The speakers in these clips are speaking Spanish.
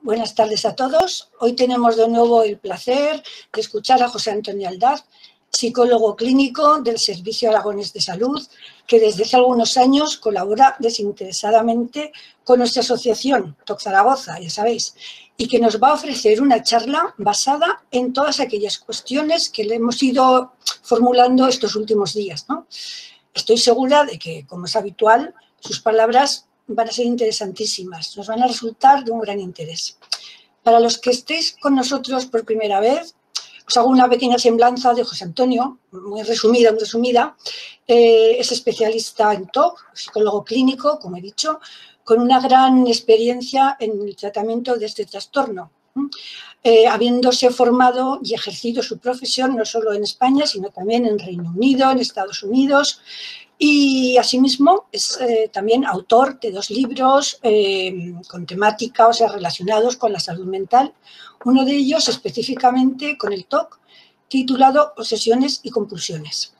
Buenas tardes a todos. Hoy tenemos de nuevo el placer de escuchar a José Antonio Aldaz, psicólogo clínico del Servicio Aragonés de Salud, que desde hace algunos años colabora desinteresadamente con nuestra asociación, TOC Zaragoza, ya sabéis, y que nos va a ofrecer una charla basada en todas aquellas cuestiones que le hemos ido formulando estos últimos días, ¿no? Estoy segura de que, como es habitual, sus palabras van a ser interesantísimas, nos van a resultar de un gran interés. Para los que estéis con nosotros por primera vez, os hago una pequeña semblanza de José Antonio, muy resumida, es especialista en TOC, psicólogo clínico, como he dicho, con una gran experiencia en el tratamiento de este trastorno, habiéndose formado y ejercido su profesión no solo en España, sino también en Reino Unido, en Estados Unidos. Y asimismo es también autor de 2 libros con temática, relacionados con la salud mental. Uno de ellos específicamente con el TOC, titulado Obsesiones y compulsiones.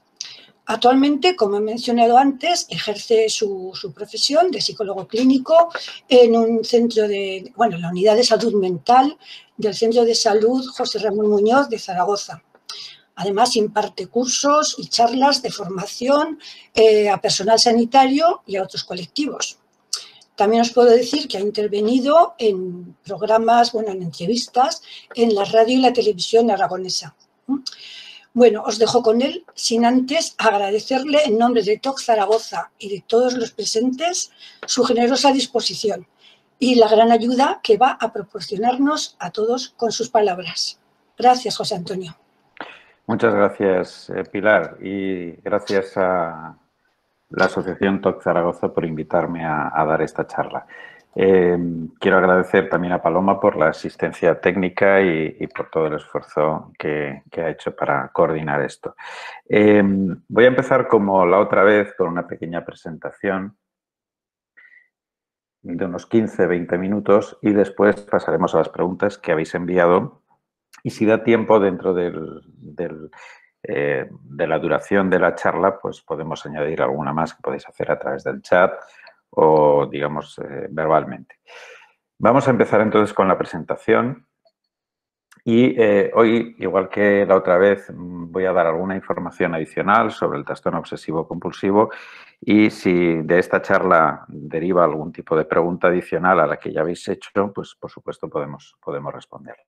Actualmente, como he mencionado antes, ejerce su profesión de psicólogo clínico en un centro la unidad de salud mental del Centro de Salud José Ramón Muñoz de Zaragoza. Además, imparte cursos y charlas de formación a personal sanitario y a otros colectivos. También os puedo decir que ha intervenido en programas, en entrevistas en la radio y la televisión aragonesa. Bueno, os dejo con él, sin antes agradecerle en nombre de TOC Zaragoza y de todos los presentes su generosa disposición y la gran ayuda que va a proporcionarnos a todos con sus palabras. Gracias, José Antonio. Muchas gracias, Pilar, y gracias a la Asociación TOC Zaragoza por invitarme a dar esta charla. Quiero agradecer también a Paloma por la asistencia técnica y por todo el esfuerzo que ha hecho para coordinar esto. Voy a empezar como la otra vez con una pequeña presentación de unos 15-20 minutos y después pasaremos a las preguntas que habéis enviado. Y si da tiempo dentro de la duración de la charla, pues podemos añadir alguna más que podéis hacer a través del chat o, digamos, verbalmente. Vamos a empezar entonces con la presentación y hoy, igual que la otra vez, voy a dar alguna información adicional sobre el trastorno obsesivo compulsivo y si de esta charla deriva algún tipo de pregunta adicional a la que ya habéis hecho, pues por supuesto podemos responderla.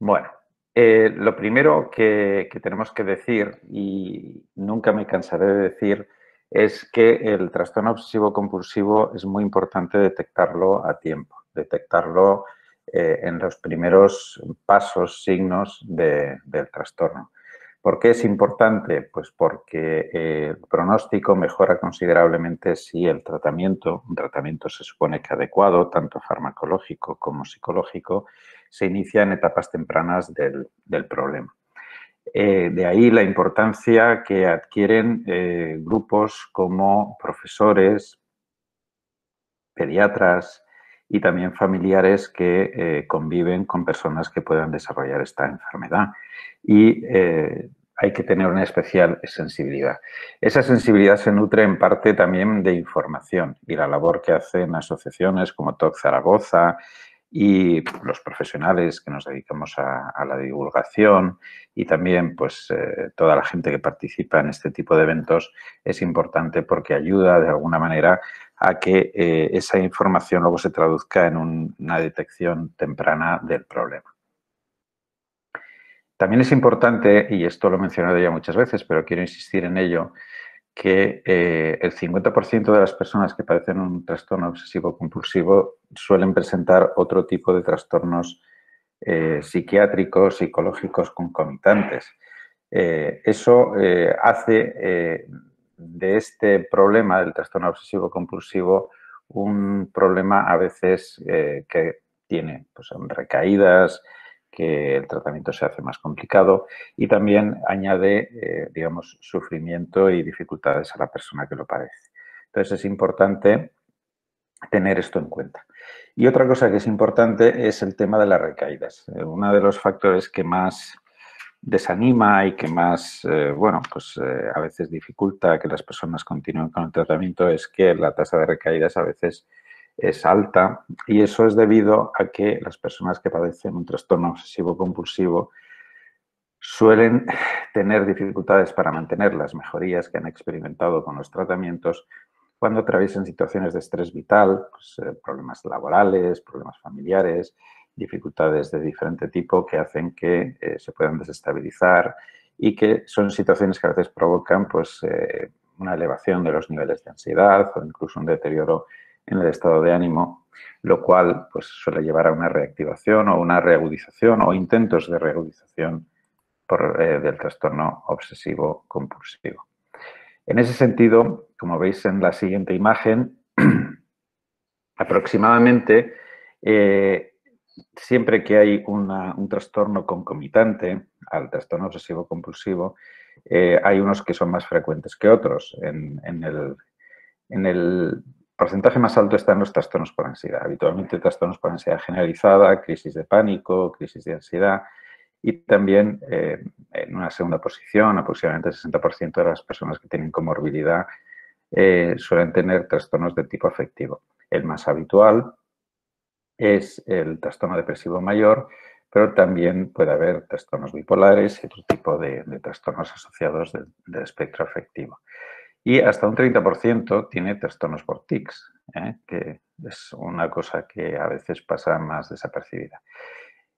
Bueno, lo primero que tenemos que decir, y nunca me cansaré de decir, es que el trastorno obsesivo compulsivo es muy importante detectarlo a tiempo, detectarlo en los primeros pasos, signos del trastorno. ¿Por qué es importante? Pues porque el pronóstico mejora considerablemente si un tratamiento se supone que adecuado, tanto farmacológico como psicológico, se inicia en etapas tempranas del problema. De ahí la importancia que adquieren grupos como profesores, pediatras y también familiares que conviven con personas que puedan desarrollar esta enfermedad. Y hay que tener una especial sensibilidad. Esa sensibilidad se nutre en parte también de información y la labor que hacen asociaciones como TOC Zaragoza y los profesionales que nos dedicamos a la divulgación y también pues toda la gente que participa en este tipo de eventos es importante porque ayuda de alguna manera a que esa información luego se traduzca en una detección temprana del problema. También es importante, y esto lo he mencionado ya muchas veces, pero quiero insistir en ello, que el 50% de las personas que padecen un trastorno obsesivo compulsivo suelen presentar otro tipo de trastornos psiquiátricos, psicológicos concomitantes. Eso hace de este problema del trastorno obsesivo compulsivo un problema a veces que tiene pues, recaídas, que el tratamiento se hace más complicado y también añade, digamos, sufrimiento y dificultades a la persona que lo padece. Entonces, es importante tener esto en cuenta. Y otra cosa que es importante es el tema de las recaídas. Uno de los factores que más desanima y que más, a veces dificulta que las personas continúen con el tratamiento es que la tasa de recaídas a veces es alta, y eso es debido a que las personas que padecen un trastorno obsesivo-compulsivo suelen tener dificultades para mantener las mejorías que han experimentado con los tratamientos cuando atraviesan situaciones de estrés vital, pues, problemas laborales, problemas familiares, dificultades de diferente tipo que hacen que se puedan desestabilizar y que son situaciones que a veces provocan pues, una elevación de los niveles de ansiedad o incluso un deterioro en el estado de ánimo, lo cual pues, suele llevar a una reactivación o una reagudización o intentos de reagudización del trastorno obsesivo-compulsivo. En ese sentido, como veis en la siguiente imagen, aproximadamente siempre que hay un trastorno concomitante al trastorno obsesivo-compulsivo, hay unos que son más frecuentes que otros. En el porcentaje más alto están los trastornos por ansiedad. Habitualmente trastornos por ansiedad generalizada, crisis de pánico, crisis de ansiedad. Y también en una segunda posición, aproximadamente el 60% de las personas que tienen comorbilidad suelen tener trastornos de tipo afectivo. El más habitual es el trastorno depresivo mayor, pero también puede haber trastornos bipolares y otro tipo de trastornos asociados del espectro afectivo. Y hasta un 30% tiene trastornos por tics, que es una cosa que a veces pasa más desapercibida.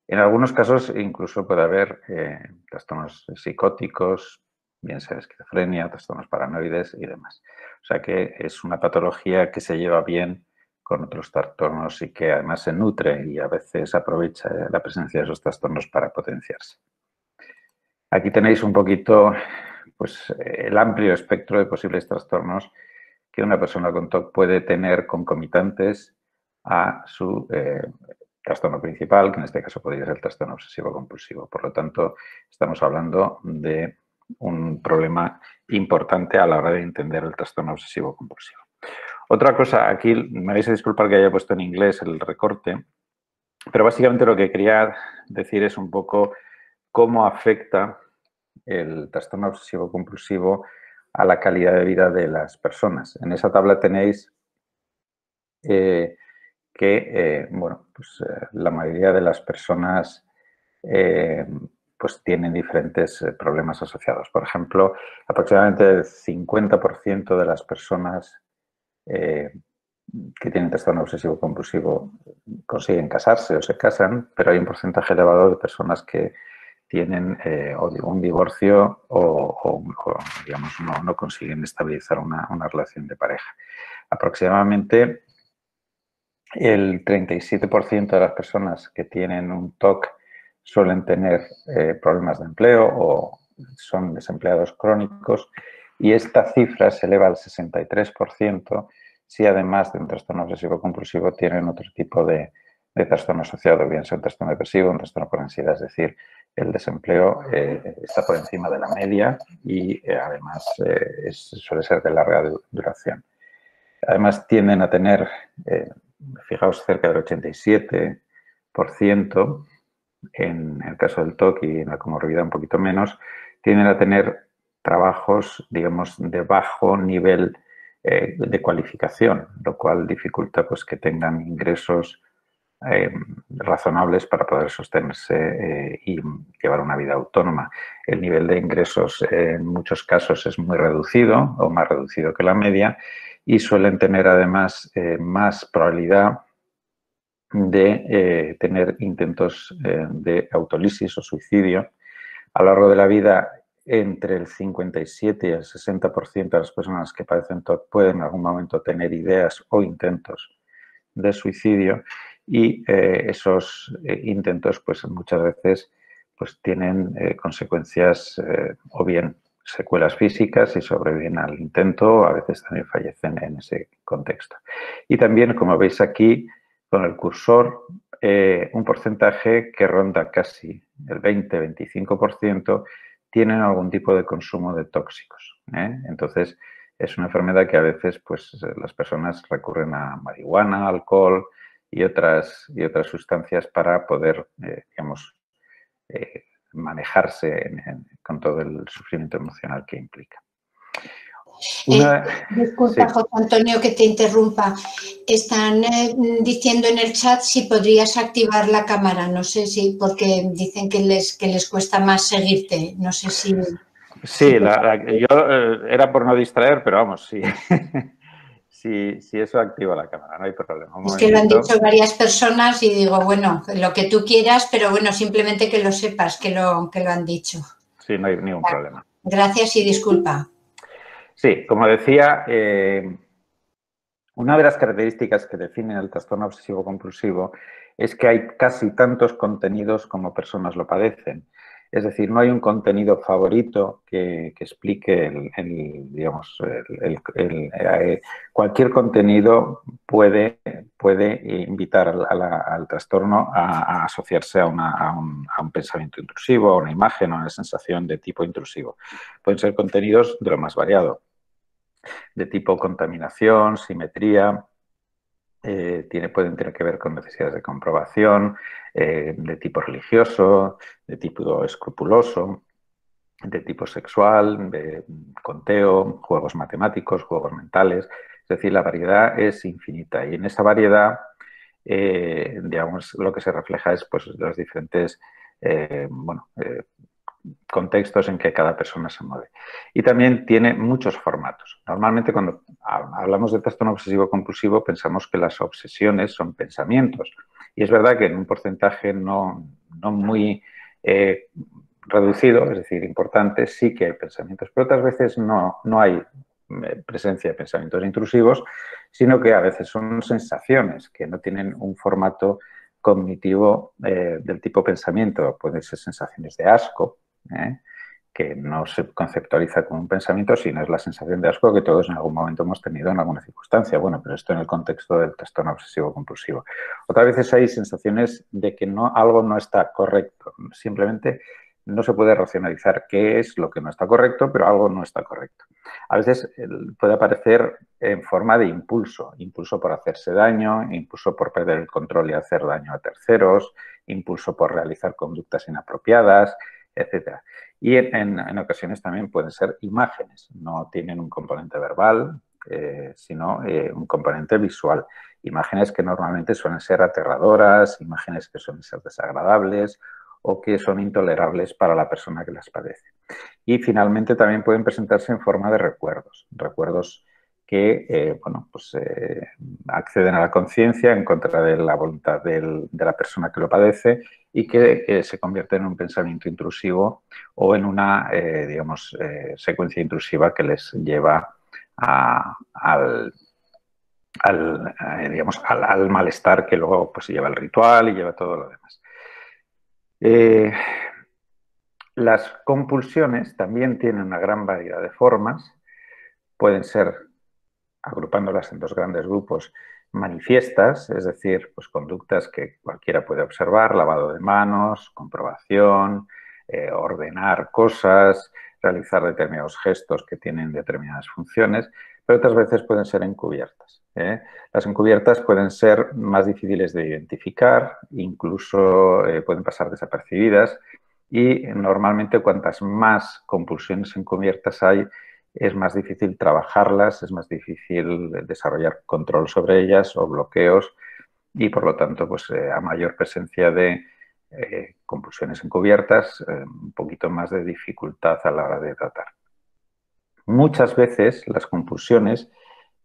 En algunos casos incluso puede haber trastornos psicóticos, bien sea esquizofrenia, trastornos paranoides y demás. O sea que es una patología que se lleva bien con otros trastornos y que además se nutre y a veces aprovecha la presencia de esos trastornos para potenciarse. Aquí tenéis un poquito pues, el amplio espectro de posibles trastornos que una persona con TOC puede tener concomitantes a su trastorno principal, que en este caso podría ser el trastorno obsesivo-compulsivo. Por lo tanto, estamos hablando de un problema importante a la hora de entender el trastorno obsesivo-compulsivo. Otra cosa, aquí me vais a disculpar que haya puesto en inglés el recorte, pero básicamente lo que quería decir es un poco cómo afecta el trastorno obsesivo-compulsivo a la calidad de vida de las personas. En esa tabla tenéis bueno, pues, la mayoría de las personas pues tienen diferentes problemas asociados. Por ejemplo, aproximadamente el 50% de las personas que tienen trastorno obsesivo-compulsivo consiguen casarse o se casan, pero hay un porcentaje elevado de personas que tienen un divorcio o digamos, no consiguen estabilizar una relación de pareja. Aproximadamente el 37% de las personas que tienen un TOC suelen tener problemas de empleo o son desempleados crónicos y esta cifra se eleva al 63% si además de un trastorno obsesivo-compulsivo tienen otro tipo de trastorno asociado, bien sea un trastorno depresivo, un trastorno por ansiedad, es decir, el desempleo está por encima de la media y además suele ser de larga duración. Además tienden a tener, fijaos, cerca del 87%, en el caso del TOC y en la comorbilidad un poquito menos, tienden a tener trabajos, digamos, de bajo nivel de cualificación, lo cual dificulta pues, que tengan ingresos razonables para poder sostenerse y llevar una vida autónoma. El nivel de ingresos en muchos casos es muy reducido o más reducido que la media y suelen tener además más probabilidad de tener intentos de autolisis o suicidio. A lo largo de la vida, entre el 57 y el 60% de las personas que padecen TOC pueden en algún momento tener ideas o intentos de suicidio y esos intentos pues muchas veces pues tienen consecuencias o bien secuelas físicas y sobreviven al intento, o a veces también fallecen en ese contexto. Y también, como veis aquí, con el cursor, un porcentaje que ronda casi el 20-25% tienen algún tipo de consumo de tóxicos. Entonces, es una enfermedad que a veces pues, las personas recurren a marihuana, alcohol y otras sustancias para poder, digamos, manejarse con todo el sufrimiento emocional que implica. Disculpa, Sí. José Antonio, que te interrumpa. Están diciendo en el chat si podrías activar la cámara. No sé si, porque dicen que les cuesta más seguirte. No sé si... Sí, yo era por no distraer, pero vamos, sí. Si eso activa la cámara, no hay problema. Un Es que lo han momentito. dicho varias personas y digo, bueno, lo que tú quieras, pero bueno, simplemente que lo sepas, que lo han dicho. Sí, no hay ningún problema. Gracias y disculpa. Sí, como decía, una de las características que definen el trastorno obsesivo-compulsivo es que hay casi tantos contenidos como personas lo padecen. Es decir, no hay un contenido favorito que explique cualquier contenido puede invitar al trastorno a asociarse a un pensamiento intrusivo, a una imagen o a una sensación de tipo intrusivo. Pueden ser contenidos de lo más variado, de tipo contaminación, simetría, pueden tener que ver con necesidades de comprobación, de tipo religioso, de tipo escrupuloso, de tipo sexual, de conteo, juegos matemáticos, juegos mentales. Es decir, la variedad es infinita y en esa variedad, digamos, lo que se refleja es pues, los diferentes contextos en que cada persona se mueve. Y también tiene muchos formatos. Normalmente cuando hablamos de trastorno obsesivo-compulsivo pensamos que las obsesiones son pensamientos. Y es verdad que en un porcentaje no muy reducido, es decir, importante, sí que hay pensamientos, pero otras veces no hay presencia de pensamientos intrusivos, sino que a veces son sensaciones que no tienen un formato cognitivo del tipo pensamiento. Pueden ser sensaciones de asco, que no se conceptualiza como un pensamiento, sino es la sensación de asco que todos en algún momento hemos tenido en alguna circunstancia. Bueno, pero esto en el contexto del trastorno obsesivo-compulsivo. Otras veces hay sensaciones de que algo no está correcto. Simplemente no se puede racionalizar qué es lo que no está correcto, pero algo no está correcto. A veces puede aparecer en forma de impulso por hacerse daño, impulso por perder el control y hacer daño a terceros, impulso por realizar conductas inapropiadas, etcétera. Y en ocasiones también pueden ser imágenes, no tienen un componente verbal, sino un componente visual. Imágenes que normalmente suelen ser aterradoras, imágenes que suelen ser desagradables o que son intolerables para la persona que las padece. Y finalmente también pueden presentarse en forma de recuerdos que acceden a la conciencia en contra de la voluntad de la persona que lo padece y que se convierten en un pensamiento intrusivo o en una, secuencia intrusiva que les lleva al malestar que luego pues, lleva el ritual y lleva todo lo demás. Las compulsiones también tienen una gran variedad de formas. Pueden ser, agrupándolas en dos grandes grupos, manifiestas, es decir, pues conductas que cualquiera puede observar, lavado de manos, comprobación, ordenar cosas, realizar determinados gestos que tienen determinadas funciones, pero otras veces pueden ser encubiertas. Las encubiertas pueden ser más difíciles de identificar, incluso pueden pasar desapercibidas y normalmente cuantas más compulsiones encubiertas hay, es más difícil trabajarlas, es más difícil desarrollar control sobre ellas o bloqueos y por lo tanto pues a mayor presencia de compulsiones encubiertas, un poquito más de dificultad a la hora de tratar. Muchas veces las compulsiones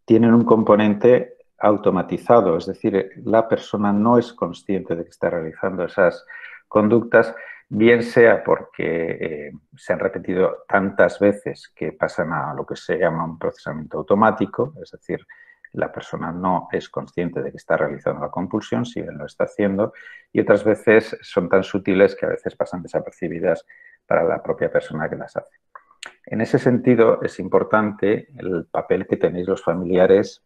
tienen un componente automatizado, es decir, la persona no es consciente de que está realizando esas conductas, bien sea porque se han repetido tantas veces que pasan a lo que se llama un procesamiento automático, es decir, la persona no es consciente de que está realizando la compulsión, si bien lo está haciendo, y otras veces son tan sutiles que a veces pasan desapercibidas para la propia persona que las hace. En ese sentido, es importante el papel que tenéis los familiares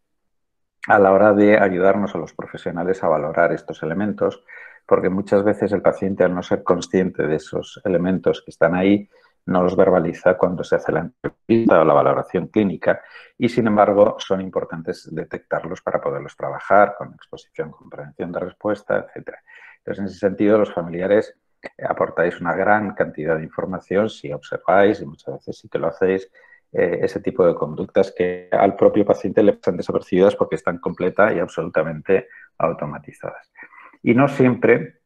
a la hora de ayudarnos a los profesionales a valorar estos elementos, porque muchas veces el paciente, al no ser consciente de esos elementos que están ahí, no los verbaliza cuando se hace la entrevista o la valoración clínica y, sin embargo, son importantes detectarlos para poderlos trabajar con exposición, con prevención de respuesta, etc. Entonces, en ese sentido, los familiares aportáis una gran cantidad de información si observáis, y muchas veces sí que lo hacéis, ese tipo de conductas que al propio paciente le pasan desapercibidas porque están completa y absolutamente automatizadas. Y no siempre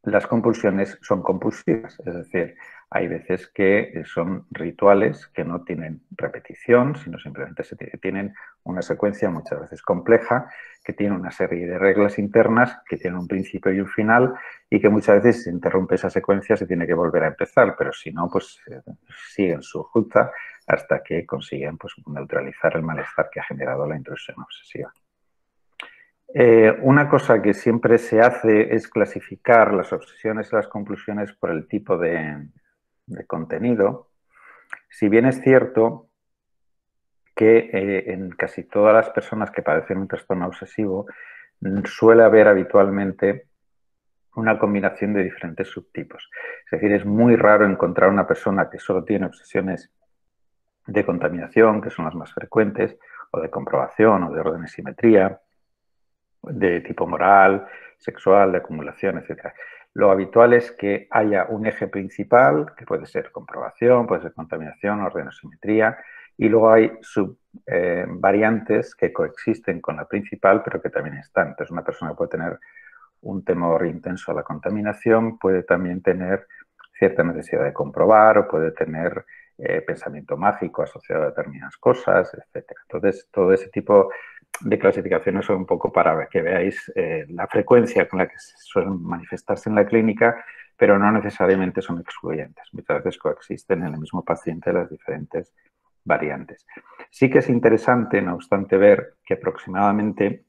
las compulsiones son compulsivas, es decir, hay veces que son rituales que no tienen repetición, sino simplemente tienen una secuencia muchas veces compleja, que tiene una serie de reglas internas, que tienen un principio y un final, y que muchas veces si se interrumpe esa secuencia se tiene que volver a empezar, pero si no, pues siguen su ruta hasta que consiguen pues, neutralizar el malestar que ha generado la intrusión obsesiva. Una cosa que siempre se hace es clasificar las obsesiones y las compulsiones por el tipo de contenido. Si bien es cierto que en casi todas las personas que padecen un trastorno obsesivo suele haber habitualmente una combinación de diferentes subtipos. Es decir, es muy raro encontrar una persona que solo tiene obsesiones de contaminación, que son las más frecuentes, o de comprobación, o de orden de simetría, de tipo moral, sexual, de acumulación, etc. Lo habitual es que haya un eje principal, que puede ser comprobación, puede ser contaminación, orden o simetría, y luego hay variantes que coexisten con la principal, pero que también están. Entonces, una persona puede tener un temor intenso a la contaminación, puede también tener cierta necesidad de comprobar o puede tener pensamiento mágico asociado a determinadas cosas, etc. Entonces, todo ese tipo de clasificaciones son un poco para que veáis la frecuencia con la que suelen manifestarse en la clínica, pero no necesariamente son excluyentes. Muchas veces coexisten en el mismo paciente las diferentes variantes. Sí que es interesante, no obstante, ver que aproximadamente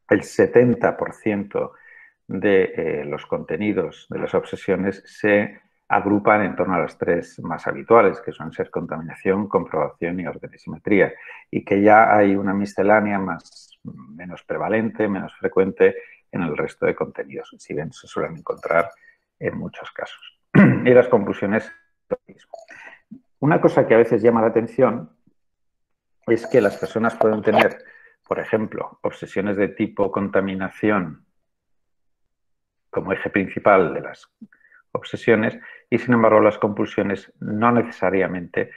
el 70% de los contenidos de las obsesiones se agrupan en torno a las tres más habituales, que son ser contaminación, comprobación y orden de simetría, y que ya hay una miscelánea menos prevalente, menos frecuente en el resto de contenidos, si bien se suelen encontrar en muchos casos. Y las conclusiones, lo mismo. Una cosa que a veces llama la atención es que las personas pueden tener, por ejemplo, obsesiones de tipo contaminación como eje principal de las obsesiones y, sin embargo, las compulsiones no necesariamente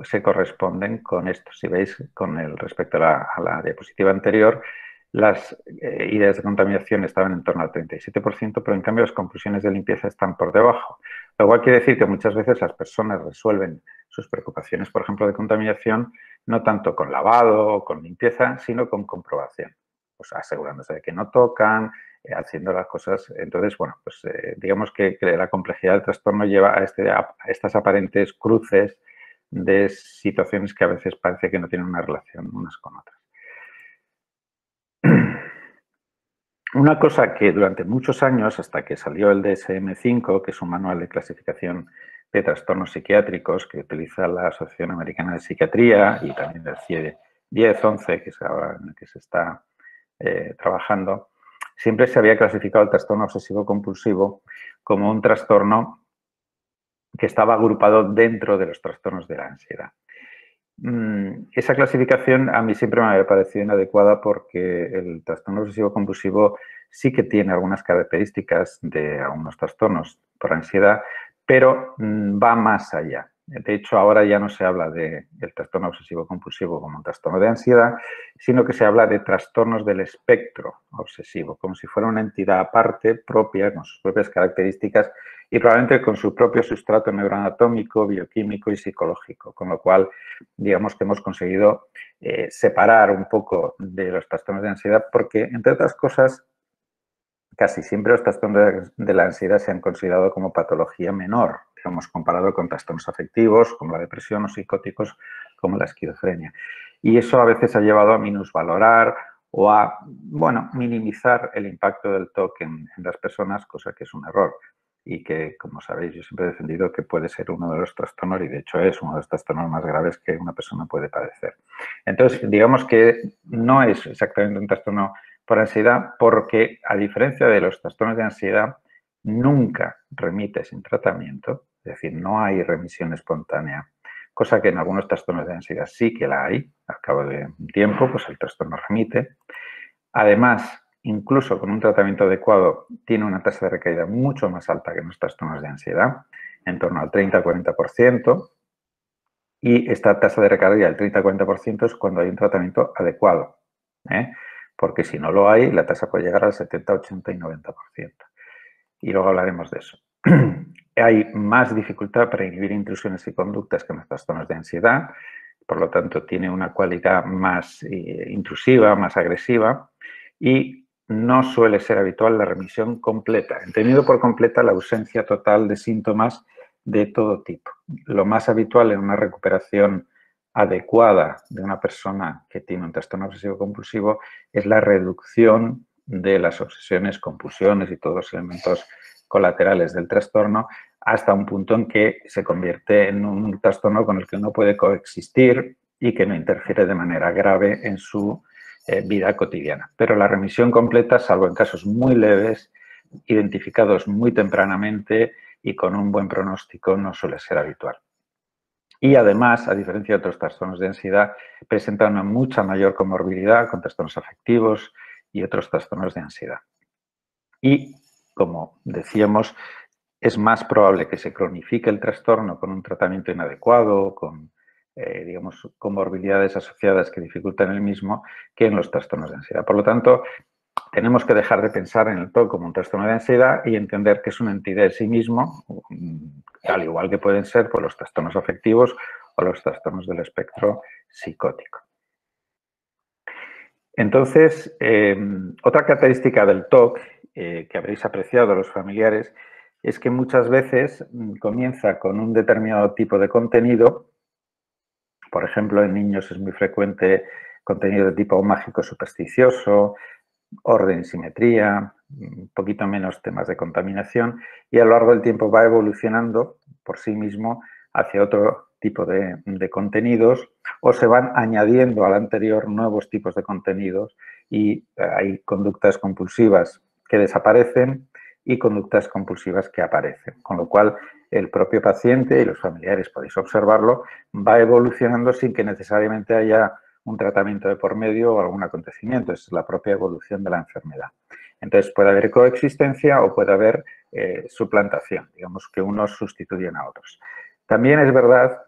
se corresponden con esto. Si veis, con el respecto a la diapositiva anterior, las ideas de contaminación estaban en torno al 37%, pero en cambio las compulsiones de limpieza están por debajo. Lo cual quiere decir que muchas veces las personas resuelven sus preocupaciones, por ejemplo, de contaminación, no tanto con lavado o con limpieza, sino con comprobación. Pues asegurándose de que no tocan, haciendo las cosas. Entonces, bueno, pues digamos que la complejidad del trastorno lleva a estas aparentes cruces de situaciones que a veces parece que no tienen una relación unas con otras. Una cosa que durante muchos años, hasta que salió el DSM-5, que es un manual de clasificación de trastornos psiquiátricos que utiliza la Asociación Americana de Psiquiatría y también el CIE 10-11, que es ahora en el que se está trabajando, siempre se había clasificado el trastorno obsesivo-compulsivo como un trastorno que estaba agrupado dentro de los trastornos de la ansiedad. Esa clasificación a mí siempre me había parecido inadecuada porque el trastorno obsesivo-compulsivo sí que tiene algunas características de algunos trastornos por ansiedad, pero va más allá. De hecho, ahora ya no se habla del trastorno obsesivo-compulsivo como un trastorno de ansiedad, sino que se habla de trastornos del espectro obsesivo, como si fuera una entidad aparte, propia, con sus propias características y probablemente con su propio sustrato neuroanatómico, bioquímico y psicológico, con lo cual, digamos que hemos conseguido separar un poco de los trastornos de ansiedad porque, entre otras cosas, casi siempre los trastornos de la ansiedad se han considerado como patología menor, digamos, comparado con trastornos afectivos como la depresión o psicóticos como la esquizofrenia. Y eso a veces ha llevado a minusvalorar o a, bueno, minimizar el impacto del TOC en las personas, cosa que es un error. Y que, como sabéis, yo siempre he defendido que puede ser uno de los trastornos, y de hecho es uno de los trastornos más graves que una persona puede padecer. Entonces, digamos que no es exactamente un trastorno por ansiedad porque, a diferencia de los trastornos de ansiedad, nunca remite sin tratamiento, es decir, no hay remisión espontánea, cosa que en algunos trastornos de ansiedad sí que la hay, al cabo de un tiempo, pues el trastorno remite. Además, incluso con un tratamiento adecuado, tiene una tasa de recaída mucho más alta que en los trastornos de ansiedad, en torno al 30-40%, Y esta tasa de recarga del 30-40% es cuando hay un tratamiento adecuado, porque si no lo hay, la tasa puede llegar al 70, 80 y 90%. Y luego hablaremos de eso. Hay más dificultad para inhibir intrusiones y conductas que en los trastornos de ansiedad, por lo tanto tiene una cualidad más intrusiva, más agresiva y no suele ser habitual la remisión completa, entendido por completa la ausencia total de síntomas de todo tipo. Lo más habitual en una recuperación adecuada de una persona que tiene un trastorno obsesivo compulsivo es la reducción de las obsesiones, compulsiones y todos los elementos colaterales del trastorno hasta un punto en que se convierte en un trastorno con el que uno puede coexistir y que no interfiere de manera grave en su vida cotidiana. Pero la remisión completa, salvo en casos muy leves, identificados muy tempranamente y con un buen pronóstico, no suele ser habitual. Y además, a diferencia de otros trastornos de ansiedad, presenta una mucha mayor comorbilidad con trastornos afectivos y otros trastornos de ansiedad. Y, como decíamos, es más probable que se cronifique el trastorno con un tratamiento inadecuado, con, digamos, comorbilidades asociadas que dificultan el mismo, que en los trastornos de ansiedad. Por lo tanto, tenemos que dejar de pensar en el TOC como un trastorno de ansiedad y entender que es una entidad en sí mismo, al igual que pueden ser pues, los trastornos afectivos o los trastornos del espectro psicótico. Entonces, otra característica del TOC que habréis apreciado los familiares es que muchas veces comienza con un determinado tipo de contenido. Por ejemplo, en niños es muy frecuente contenido de tipo mágico supersticioso, orden y simetría, un poquito menos temas de contaminación y a lo largo del tiempo va evolucionando por sí mismo hacia otro tipo de contenidos o se van añadiendo al anterior nuevos tipos de contenidos y hay conductas compulsivas que desaparecen y conductas compulsivas que aparecen, con lo cual el propio paciente y los familiares, podéis observarlo, va evolucionando sin que necesariamente haya un tratamiento de por medio o algún acontecimiento, es la propia evolución de la enfermedad. Entonces puede haber coexistencia o puede haber suplantación, digamos que unos sustituyen a otros. También es verdad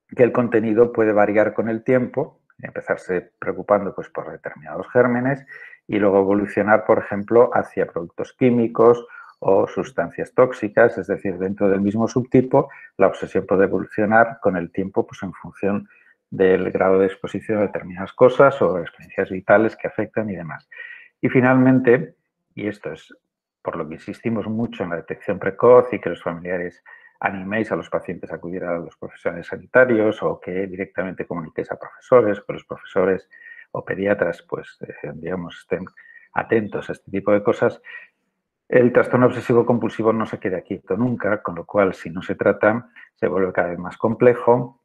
que el contenido puede variar con el tiempo, empezarse preocupando pues, por determinados gérmenes y luego evolucionar, por ejemplo, hacia productos químicos o sustancias tóxicas, es decir, dentro del mismo subtipo, la obsesión puede evolucionar con el tiempo pues, en función del grado de exposición a determinadas cosas o experiencias vitales que afectan y demás. Y finalmente, y esto es por lo que insistimos mucho en la detección precoz y que los familiares animéis a los pacientes a acudir a los profesionales sanitarios o que directamente comuniquéis a profesores, que los profesores o pediatras, pues, digamos, estén atentos a este tipo de cosas. El trastorno obsesivo compulsivo no se queda quieto nunca, con lo cual, si no se trata, se vuelve cada vez más complejo,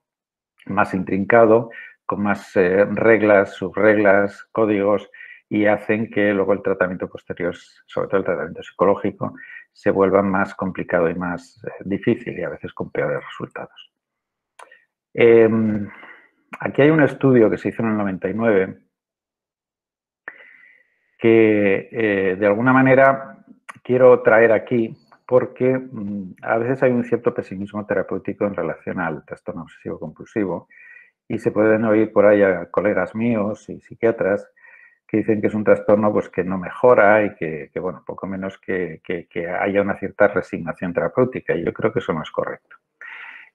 más intrincado, con más reglas, subreglas, códigos y hacen que luego el tratamiento posterior, sobre todo el tratamiento psicológico, se vuelva más complicado y más difícil y a veces con peores resultados. Aquí hay un estudio que se hizo en el 99 que de alguna manera quiero traer aquí porque a veces hay un cierto pesimismo terapéutico en relación al trastorno obsesivo compulsivo y se pueden oír por ahí a colegas míos y psiquiatras que dicen que es un trastorno pues, que no mejora y que bueno, poco menos que haya una cierta resignación terapéutica. Y yo creo que eso no es correcto.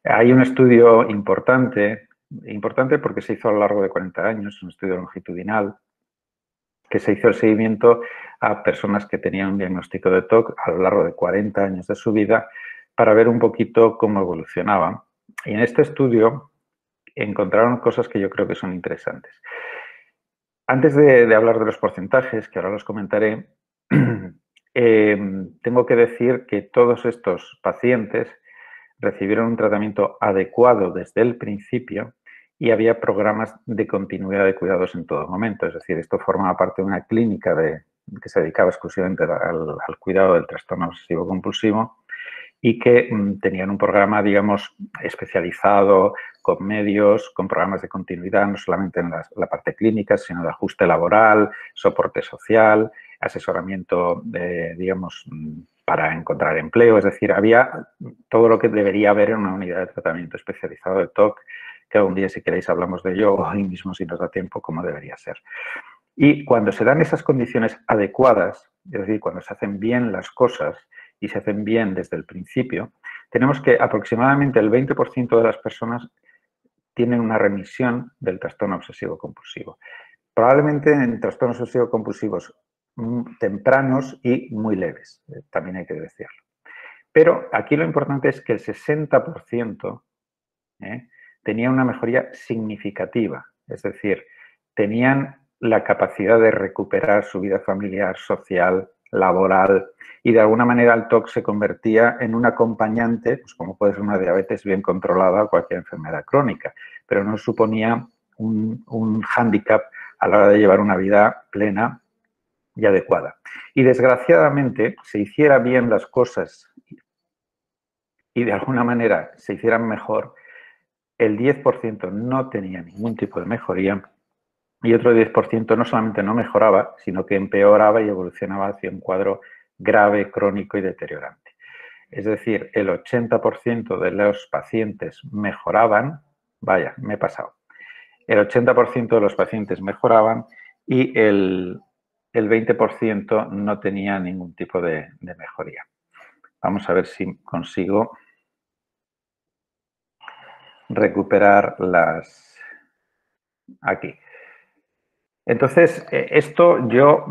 Hay un estudio importante porque se hizo a lo largo de 40 años, un estudio longitudinal, que se hizo el seguimiento a personas que tenían un diagnóstico de TOC a lo largo de 40 años de su vida para ver un poquito cómo evolucionaban. Y en este estudio encontraron cosas que yo creo que son interesantes. Antes de hablar de los porcentajes, que ahora los comentaré, tengo que decir que todos estos pacientes recibieron un tratamiento adecuado desde el principio y había programas de continuidad de cuidados en todo momento. Es decir, esto formaba parte de una clínica que se dedicaba exclusivamente al cuidado del trastorno obsesivo compulsivo y que tenían un programa, digamos, especializado, con medios, con programas de continuidad, no solamente en la parte clínica, sino de ajuste laboral, soporte social, asesoramiento, digamos, para encontrar empleo, es decir, había todo lo que debería haber en una unidad de tratamiento especializado de TOC, que algún día, si queréis, hablamos de ello, o hoy mismo, si nos da tiempo, cómo debería ser. Y cuando se dan esas condiciones adecuadas, es decir, cuando se hacen bien las cosas y se hacen bien desde el principio, tenemos que aproximadamente el 20% de las personas tienen una remisión del trastorno obsesivo-compulsivo. Probablemente en trastornos obsesivo-compulsivos tempranos y muy leves, también hay que decirlo. Pero aquí lo importante es que el 60% tenía una mejoría significativa, es decir, tenían la capacidad de recuperar su vida familiar, social, laboral, y de alguna manera el TOC se convertía en un acompañante, pues como puede ser una diabetes bien controlada o cualquier enfermedad crónica, pero no suponía un hándicap a la hora de llevar una vida plena y adecuada. Y desgraciadamente, se hicieran bien las cosas y de alguna manera se hicieran mejor, el 10% no tenía ningún tipo de mejoría y otro 10% no solamente no mejoraba, sino que empeoraba y evolucionaba hacia un cuadro grave, crónico y deteriorante. Es decir, el 80% de los pacientes mejoraban, vaya, me he pasado, el 80% de los pacientes mejoraban y el 20% no tenía ningún tipo de mejoría. Vamos a ver si consigo recuperar las... aquí. Entonces, esto yo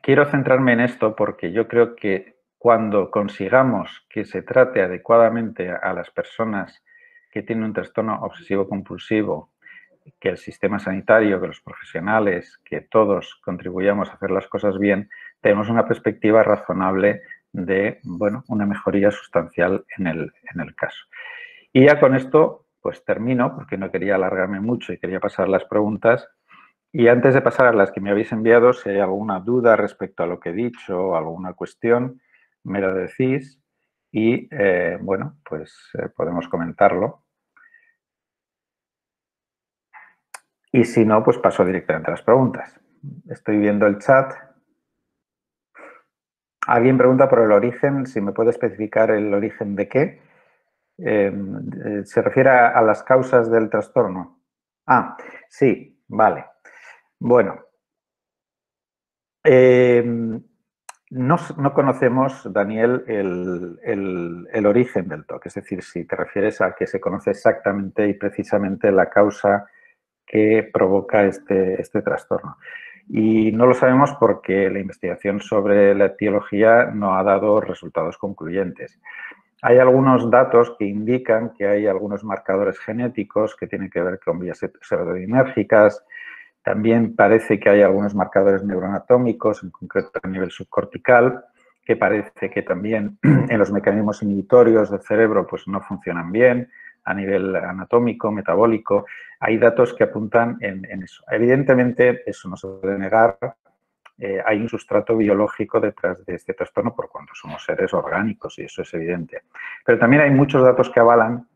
quiero centrarme en esto porque yo creo que cuando consigamos que se trate adecuadamente a las personas que tienen un trastorno obsesivo-compulsivo, que el sistema sanitario, que los profesionales, que todos contribuyamos a hacer las cosas bien, tenemos una perspectiva razonable de, bueno, una mejoría sustancial en el caso. Y ya con esto, pues termino, porque no quería alargarme mucho y quería pasar las preguntas. Y antes de pasar a las que me habéis enviado, si hay alguna duda respecto a lo que he dicho o alguna cuestión, me lo decís y, bueno, pues podemos comentarlo. Y si no, pues paso directamente a las preguntas. Estoy viendo el chat. Alguien pregunta por el origen, si me puede especificar el origen de qué. ¿Se refiere a las causas del trastorno? Ah, sí, vale. Bueno, no conocemos, Daniel, el origen del TOC. Es decir, si te refieres a que se conoce exactamente y precisamente la causa que provoca este trastorno. Y no lo sabemos porque la investigación sobre la etiología no ha dado resultados concluyentes. Hay algunos datos que indican que hay algunos marcadores genéticos que tienen que ver con vías serotoninérgicas. También parece que hay algunos marcadores neuroanatómicos, en concreto a nivel subcortical, que parece que también en los mecanismos inhibitorios del cerebro pues no funcionan bien a nivel anatómico, metabólico. Hay datos que apuntan en eso. Evidentemente, eso no se puede negar. Hay un sustrato biológico detrás de este trastorno por cuanto somos seres orgánicos y eso es evidente. Pero también hay muchos datos que avalan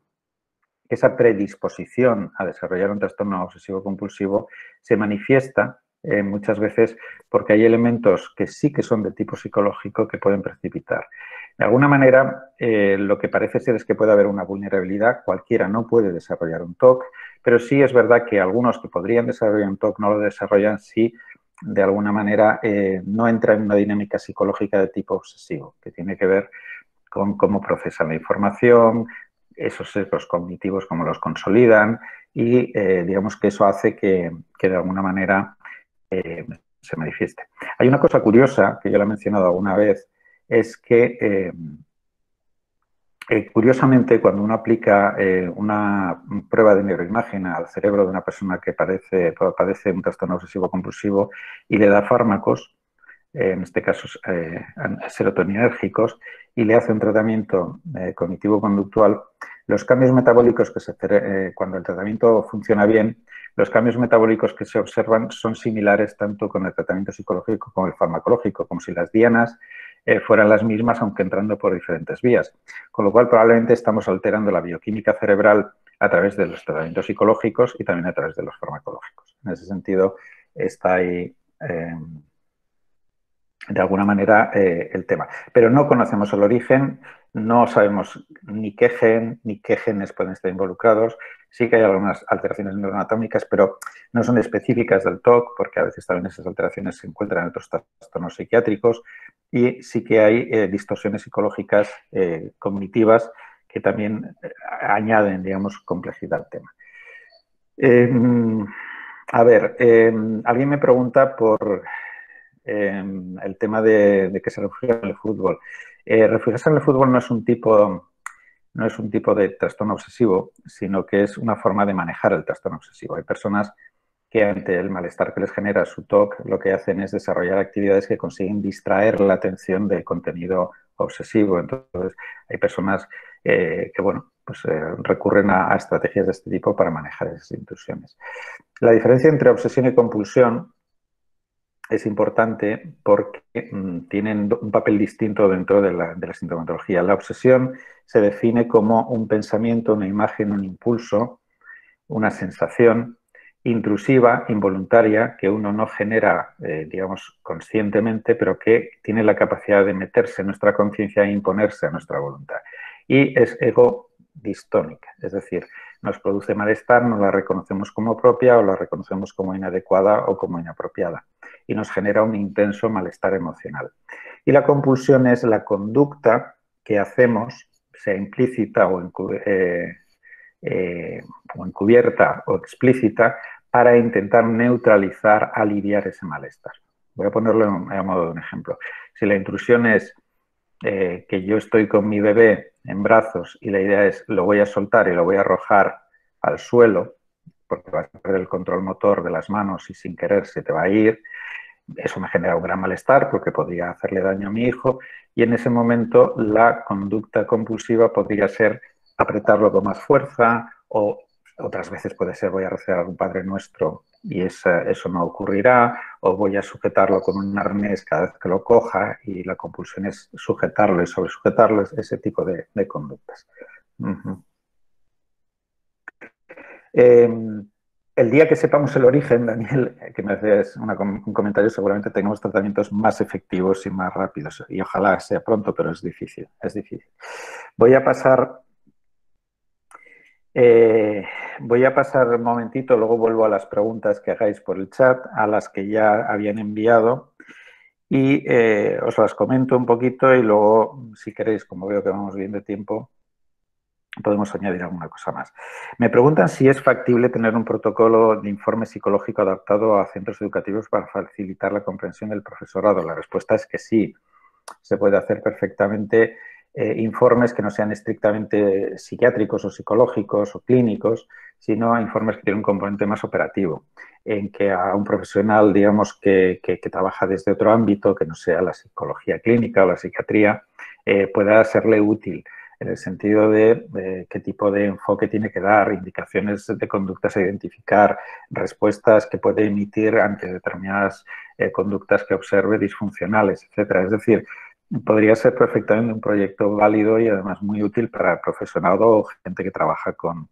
que esa predisposición a desarrollar un trastorno obsesivo-compulsivo se manifiesta muchas veces porque hay elementos que sí que son de tipo psicológico que pueden precipitar. De alguna manera, lo que parece ser es que puede haber una vulnerabilidad. Cualquiera no puede desarrollar un TOC, pero sí es verdad que algunos que podrían desarrollar un TOC no lo desarrollan si de alguna manera no entra en una dinámica psicológica de tipo obsesivo, que tiene que ver con cómo procesan la información, esos sesgos cognitivos, cómo los consolidan y digamos que eso hace que de alguna manera se manifieste. Hay una cosa curiosa, que yo la he mencionado alguna vez, es que curiosamente cuando uno aplica una prueba de neuroimagen al cerebro de una persona que padece un trastorno obsesivo-compulsivo y le da fármacos, en este caso serotoninérgicos, y le hace un tratamiento cognitivo-conductual, los cambios metabólicos cuando el tratamiento funciona bien, los cambios metabólicos que se observan son similares tanto con el tratamiento psicológico como el farmacológico, como si las dianas fueran las mismas, aunque entrando por diferentes vías. Con lo cual, probablemente estamos alterando la bioquímica cerebral a través de los tratamientos psicológicos y también a través de los farmacológicos. En ese sentido, está ahí de alguna manera el tema. Pero no conocemos el origen, no sabemos ni qué gen ni qué genes pueden estar involucrados. Sí que hay algunas alteraciones neuroanatómicas, pero no son específicas del TOC, porque a veces también esas alteraciones se encuentran en otros trastornos psiquiátricos. Y sí que hay distorsiones psicológicas cognitivas que también añaden, digamos, complejidad al tema. A ver, alguien me pregunta por el tema de que se refugia en el fútbol. Refugiarse en el fútbol no es un tipo de trastorno obsesivo, sino que es una forma de manejar el trastorno obsesivo. Hay personas que ante el malestar que les genera su TOC lo que hacen es desarrollar actividades que consiguen distraer la atención del contenido obsesivo. Entonces, hay personas que, bueno, pues recurren a estrategias de este tipo para manejar esas intrusiones. La diferencia entre obsesión y compulsión es importante porque tienen un papel distinto dentro de la sintomatología. La obsesión se define como un pensamiento, una imagen, un impulso, una sensación intrusiva, involuntaria, que uno no genera, digamos, conscientemente, pero que tiene la capacidad de meterse en nuestra conciencia e imponerse a nuestra voluntad. Y es ego distónica, es decir, nos produce malestar, no la reconocemos como propia o la reconocemos como inadecuada o como inapropiada y nos genera un intenso malestar emocional. Y la compulsión es la conducta que hacemos, sea implícita o encubierta o explícita, para intentar neutralizar, aliviar ese malestar. Voy a ponerlo a modo de un ejemplo. Si la intrusión es que yo estoy con mi bebé en brazos y la idea es lo voy a soltar y lo voy a arrojar al suelo, porque vas a perder el control motor de las manos y sin querer se te va a ir, eso me genera un gran malestar porque podría hacerle daño a mi hijo y en ese momento la conducta compulsiva podría ser apretarlo con más fuerza o otras veces puede ser voy a rezar un Padre Nuestro y eso no ocurrirá o voy a sujetarlo con un arnés cada vez que lo coja y la compulsión es sujetarlo y sobresujetarlo, ese tipo de conductas. El día que sepamos el origen, Daniel, que me haces un comentario, seguramente tengamos tratamientos más efectivos y más rápidos. Y ojalá sea pronto, pero es difícil, es difícil. Voy a pasar un momentito, luego vuelvo a las preguntas que hagáis por el chat, a las que ya habían enviado. Y os las comento un poquito y luego, si queréis, como veo que vamos bien de tiempo, podemos añadir alguna cosa más. Me preguntan si es factible tener un protocolo de informe psicológico adaptado a centros educativos para facilitar la comprensión del profesorado. La respuesta es que sí. Se puede hacer perfectamente informes que no sean estrictamente psiquiátricos o psicológicos o clínicos, sino informes que tienen un componente más operativo, en que a un profesional, digamos, que trabaja desde otro ámbito, que no sea la psicología clínica o la psiquiatría, pueda serle útil en el sentido de qué tipo de enfoque tiene que dar, indicaciones de conductas a identificar, respuestas que puede emitir ante determinadas conductas que observe disfuncionales, etcétera. Es decir, podría ser perfectamente un proyecto válido y además muy útil para el profesorado o gente que trabaja con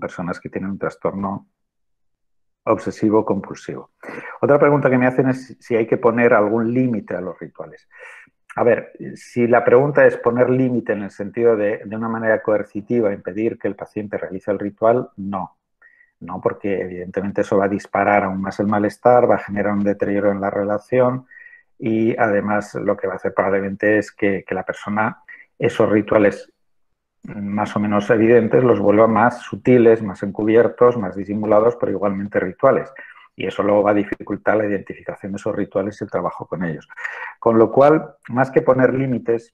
personas que tienen un trastorno obsesivo compulsivo. Otra pregunta que me hacen es si hay que poner algún límite a los rituales. A ver, si la pregunta es poner límite en el sentido de una manera coercitiva, impedir que el paciente realice el ritual, no. No, porque evidentemente eso va a disparar aún más el malestar, va a generar un deterioro en la relación y además lo que va a hacer probablemente es que la persona esos rituales más o menos evidentes los vuelva más sutiles, más encubiertos, más disimulados, pero igualmente rituales. Y eso luego va a dificultar la identificación de esos rituales y el trabajo con ellos. Con lo cual, más que poner límites,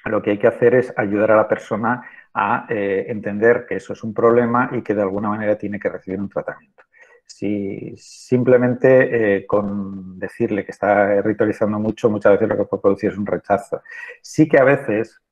lo que hay que hacer es ayudar a la persona a entender que eso es un problema y que de alguna manera tiene que recibir un tratamiento. Si simplemente con decirle que está ritualizando mucho, muchas veces lo que puede producir es un rechazo. Sí que a veces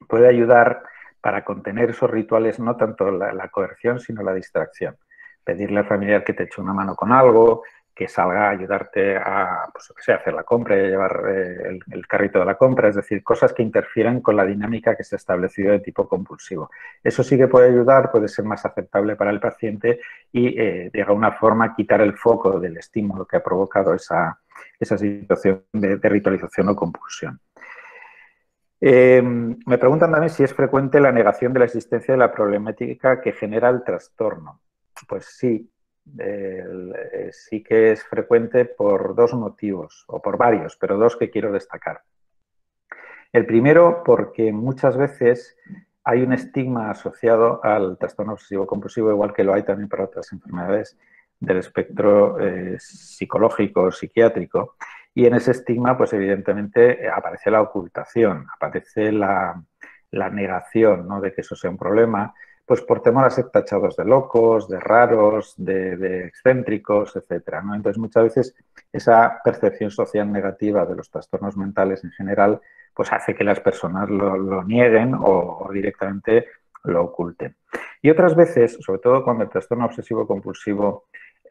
puede ayudar para contener esos rituales, no tanto la coerción, sino la distracción. Pedirle al familiar que te eche una mano con algo, que salga a ayudarte a, pues, que sea, hacer la compra y llevar el carrito de la compra, es decir, cosas que interfieran con la dinámica que se ha establecido de tipo compulsivo. Eso sí que puede ayudar, puede ser más aceptable para el paciente y de alguna forma quitar el foco del estímulo que ha provocado esa situación de ritualización o compulsión. Me preguntan también si es frecuente la negación de la existencia de la problemática que genera el trastorno. Pues sí, sí que es frecuente por dos motivos, o por varios, pero dos que quiero destacar. El primero, porque muchas veces hay un estigma asociado al trastorno obsesivo-compulsivo, igual que lo hay también para otras enfermedades del espectro psicológico o psiquiátrico. Y en ese estigma, pues evidentemente aparece la ocultación, aparece la negación, ¿no?, de que eso sea un problema, pues por temor a ser tachados de locos, de raros, de excéntricos, etcétera, ¿no? Entonces, muchas veces esa percepción social negativa de los trastornos mentales en general pues hace que las personas lo nieguen o directamente lo oculten. Y otras veces, sobre todo cuando el trastorno obsesivo-compulsivo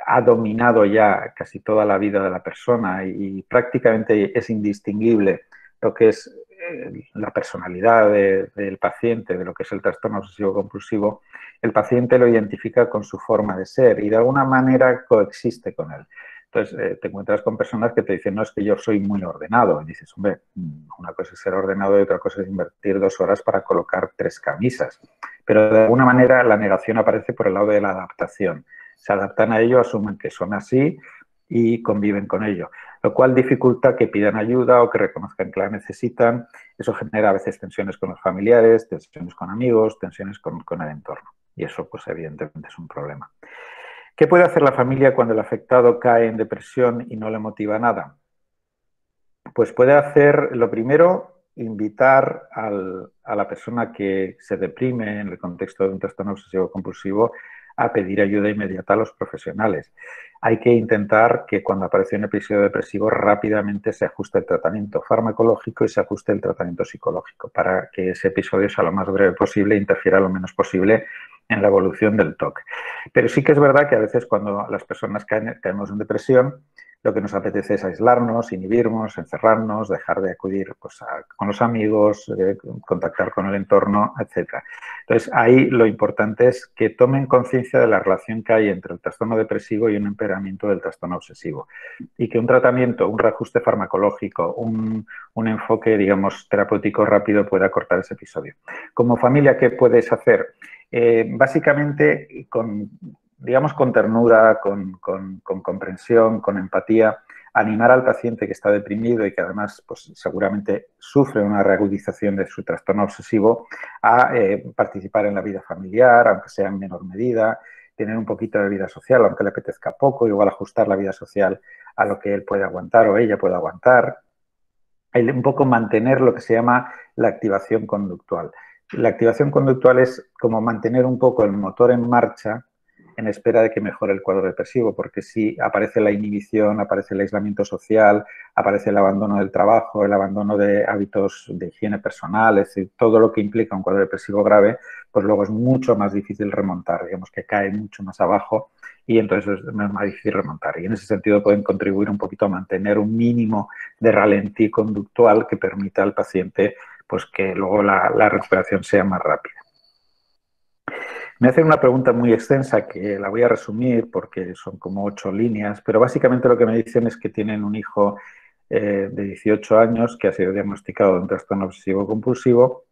ha dominado ya casi toda la vida de la persona y prácticamente es indistinguible lo que es la personalidad del paciente, de lo que es el trastorno obsesivo-compulsivo, el paciente lo identifica con su forma de ser y de alguna manera coexiste con él. Entonces, te encuentras con personas que te dicen, no, es que yo soy muy ordenado. Y dices, hombre, una cosa es ser ordenado y otra cosa es invertir 2 horas para colocar 3 camisas. Pero de alguna manera la negación aparece por el lado de la adaptación. Se adaptan a ello, asumen que son así y conviven con ello, lo cual dificulta que pidan ayuda o que reconozcan que la necesitan. Eso genera a veces tensiones con los familiares, tensiones con amigos, tensiones con el entorno. Y eso, pues evidentemente es un problema. ¿Qué puede hacer la familia cuando el afectado cae en depresión y no le motiva nada? Pues puede hacer, lo primero, invitar a la persona que se deprime en el contexto de un trastorno obsesivo-compulsivo a pedir ayuda inmediata a los profesionales. Hay que intentar que cuando aparece un episodio depresivo rápidamente se ajuste el tratamiento farmacológico y se ajuste el tratamiento psicológico para que ese episodio sea lo más breve posible e interfiera lo menos posible en la evolución del TOC. Pero sí que es verdad que a veces cuando las personas caemos en depresión, lo que nos apetece es aislarnos, inhibirnos, encerrarnos, dejar de acudir pues, con los amigos, contactar con el entorno, etc. Entonces, ahí lo importante es que tomen conciencia de la relación que hay entre el trastorno depresivo y un empeoramiento del trastorno obsesivo. Y que un tratamiento, un reajuste farmacológico, un enfoque, digamos, terapéutico rápido pueda cortar ese episodio. Como familia, ¿qué puedes hacer? Básicamente, con ternura, con comprensión, con empatía, animar al paciente que está deprimido y que además pues, seguramente sufre una reagudización de su trastorno obsesivo a participar en la vida familiar, aunque sea en menor medida, tener un poquito de vida social, aunque le apetezca poco, igual ajustar la vida social a lo que él puede aguantar o ella puede aguantar. Un poco mantener lo que se llama la activación conductual. La activación conductual es como mantener un poco el motor en marcha en espera de que mejore el cuadro depresivo, porque si aparece la inhibición, aparece el aislamiento social, aparece el abandono del trabajo, el abandono de hábitos de higiene personal, es decir, todo lo que implica un cuadro depresivo grave, pues luego es mucho más difícil remontar, digamos que cae mucho más abajo y entonces es más difícil remontar. Y en ese sentido pueden contribuir un poquito a mantener un mínimo de ralentí conductual que permita al paciente pues que luego la recuperación sea más rápida. Me hacen una pregunta muy extensa que la voy a resumir porque son como 8 líneas, pero básicamente lo que me dicen es que tienen un hijo de 18 años que ha sido diagnosticado de un trastorno obsesivo-compulsivo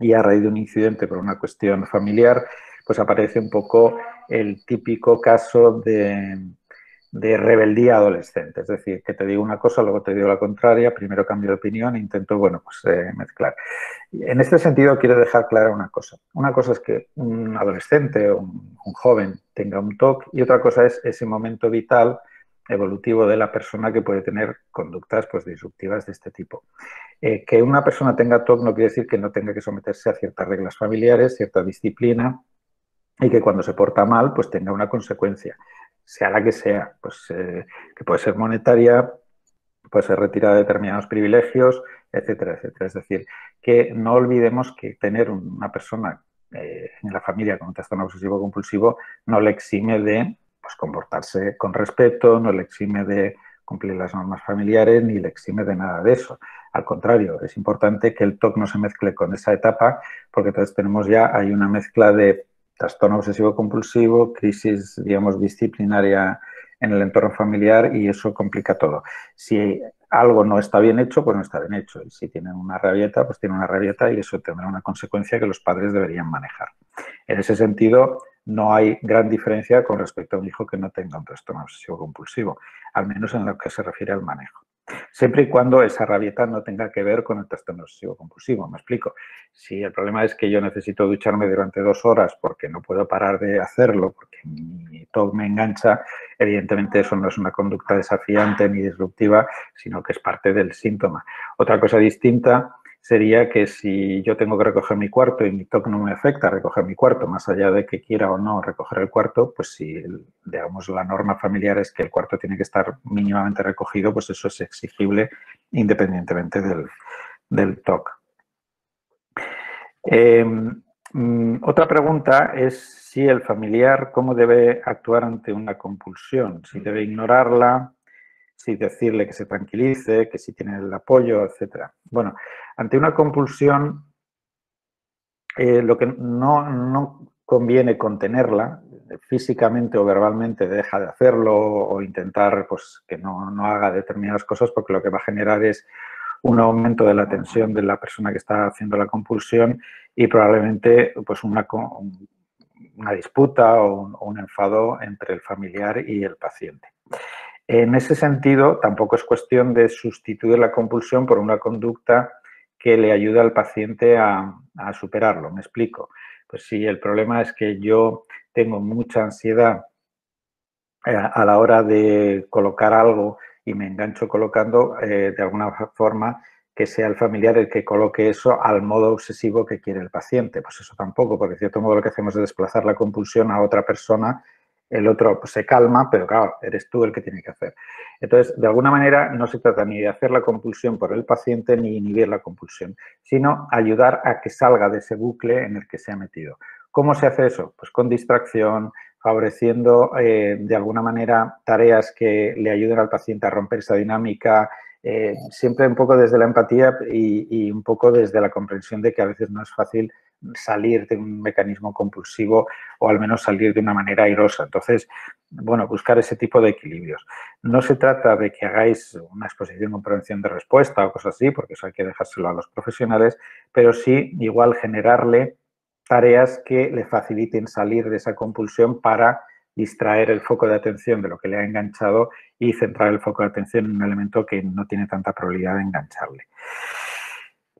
y a raíz de un incidente por una cuestión familiar, pues aparece un poco el típico caso de rebeldía adolescente, es decir, que te digo una cosa, luego te digo la contraria, primero cambio de opinión e intento, bueno, pues mezclar. En este sentido quiero dejar clara una cosa. Una cosa es que un adolescente o un joven tenga un TOC y otra cosa es ese momento vital evolutivo de la persona que puede tener conductas pues, disruptivas de este tipo. Que una persona tenga TOC no quiere decir que no tenga que someterse a ciertas reglas familiares, cierta disciplina y que cuando se porta mal pues tenga una consecuencia, sea la que sea, pues que puede ser monetaria, puede ser retirada de determinados privilegios, etcétera, etcétera. Es decir, que no olvidemos que tener una persona en la familia con un trastorno obsesivo-compulsivo no le exime de pues, comportarse con respeto, no le exime de cumplir las normas familiares, ni le exime de nada de eso. Al contrario, es importante que el TOC no se mezcle con esa etapa, porque entonces tenemos ya, hay una mezcla de trastorno obsesivo-compulsivo, crisis, digamos, disciplinaria en el entorno familiar y eso complica todo. Si algo no está bien hecho, pues no está bien hecho. Y si tienen una rabieta, pues tienen una rabieta y eso tendrá una consecuencia que los padres deberían manejar. En ese sentido, no hay gran diferencia con respecto a un hijo que no tenga un trastorno obsesivo compulsivo, al menos en lo que se refiere al manejo. Siempre y cuando esa rabieta no tenga que ver con el trastorno obsesivo compulsivo. Me explico. Si el problema es que yo necesito ducharme durante 2 horas porque no puedo parar de hacerlo, porque mi TOC me engancha, evidentemente eso no es una conducta desafiante ni disruptiva, sino que es parte del síntoma. Otra cosa distinta sería que si yo tengo que recoger mi cuarto y mi TOC no me afecta a recoger mi cuarto, más allá de que quiera o no recoger el cuarto, pues si, digamos, la norma familiar es que el cuarto tiene que estar mínimamente recogido, pues eso es exigible independientemente del TOC. Otra pregunta es si el familiar, cómo debe actuar ante una compulsión, si debe ignorarla, si decirle que se tranquilice, que si tiene el apoyo, etcétera. Bueno, ante una compulsión, lo que no conviene contenerla, físicamente o verbalmente deja de hacerlo o intentar pues, que no haga determinadas cosas porque lo que va a generar es un aumento de la tensión de la persona que está haciendo la compulsión y probablemente pues, una disputa o un enfado entre el familiar y el paciente. En ese sentido, tampoco es cuestión de sustituir la compulsión por una conducta que le ayude al paciente a superarlo. Me explico. Pues si el problema es que yo tengo mucha ansiedad a la hora de colocar algo y me engancho colocando, de alguna forma que sea el familiar el que coloque eso al modo obsesivo que quiere el paciente. Pues eso tampoco, porque de cierto modo lo que hacemos es desplazar la compulsión a otra persona, el otro pues, se calma, pero claro, eres tú el que tiene que hacer. Entonces, de alguna manera no se trata ni de hacer la compulsión por el paciente ni inhibir la compulsión, sino ayudar a que salga de ese bucle en el que se ha metido. ¿Cómo se hace eso? Pues con distracción, favoreciendo de alguna manera tareas que le ayuden al paciente a romper esa dinámica, siempre un poco desde la empatía y un poco desde la comprensión de que a veces no es fácil salir de un mecanismo compulsivo o al menos salir de una manera airosa. Entonces, bueno, buscar ese tipo de equilibrios. No se trata de que hagáis una exposición con prevención de respuesta o cosas así, porque eso hay que dejárselo a los profesionales, pero sí igual generarle tareas que le faciliten salir de esa compulsión para distraer el foco de atención de lo que le ha enganchado y centrar el foco de atención en un elemento que no tiene tanta probabilidad de engancharle.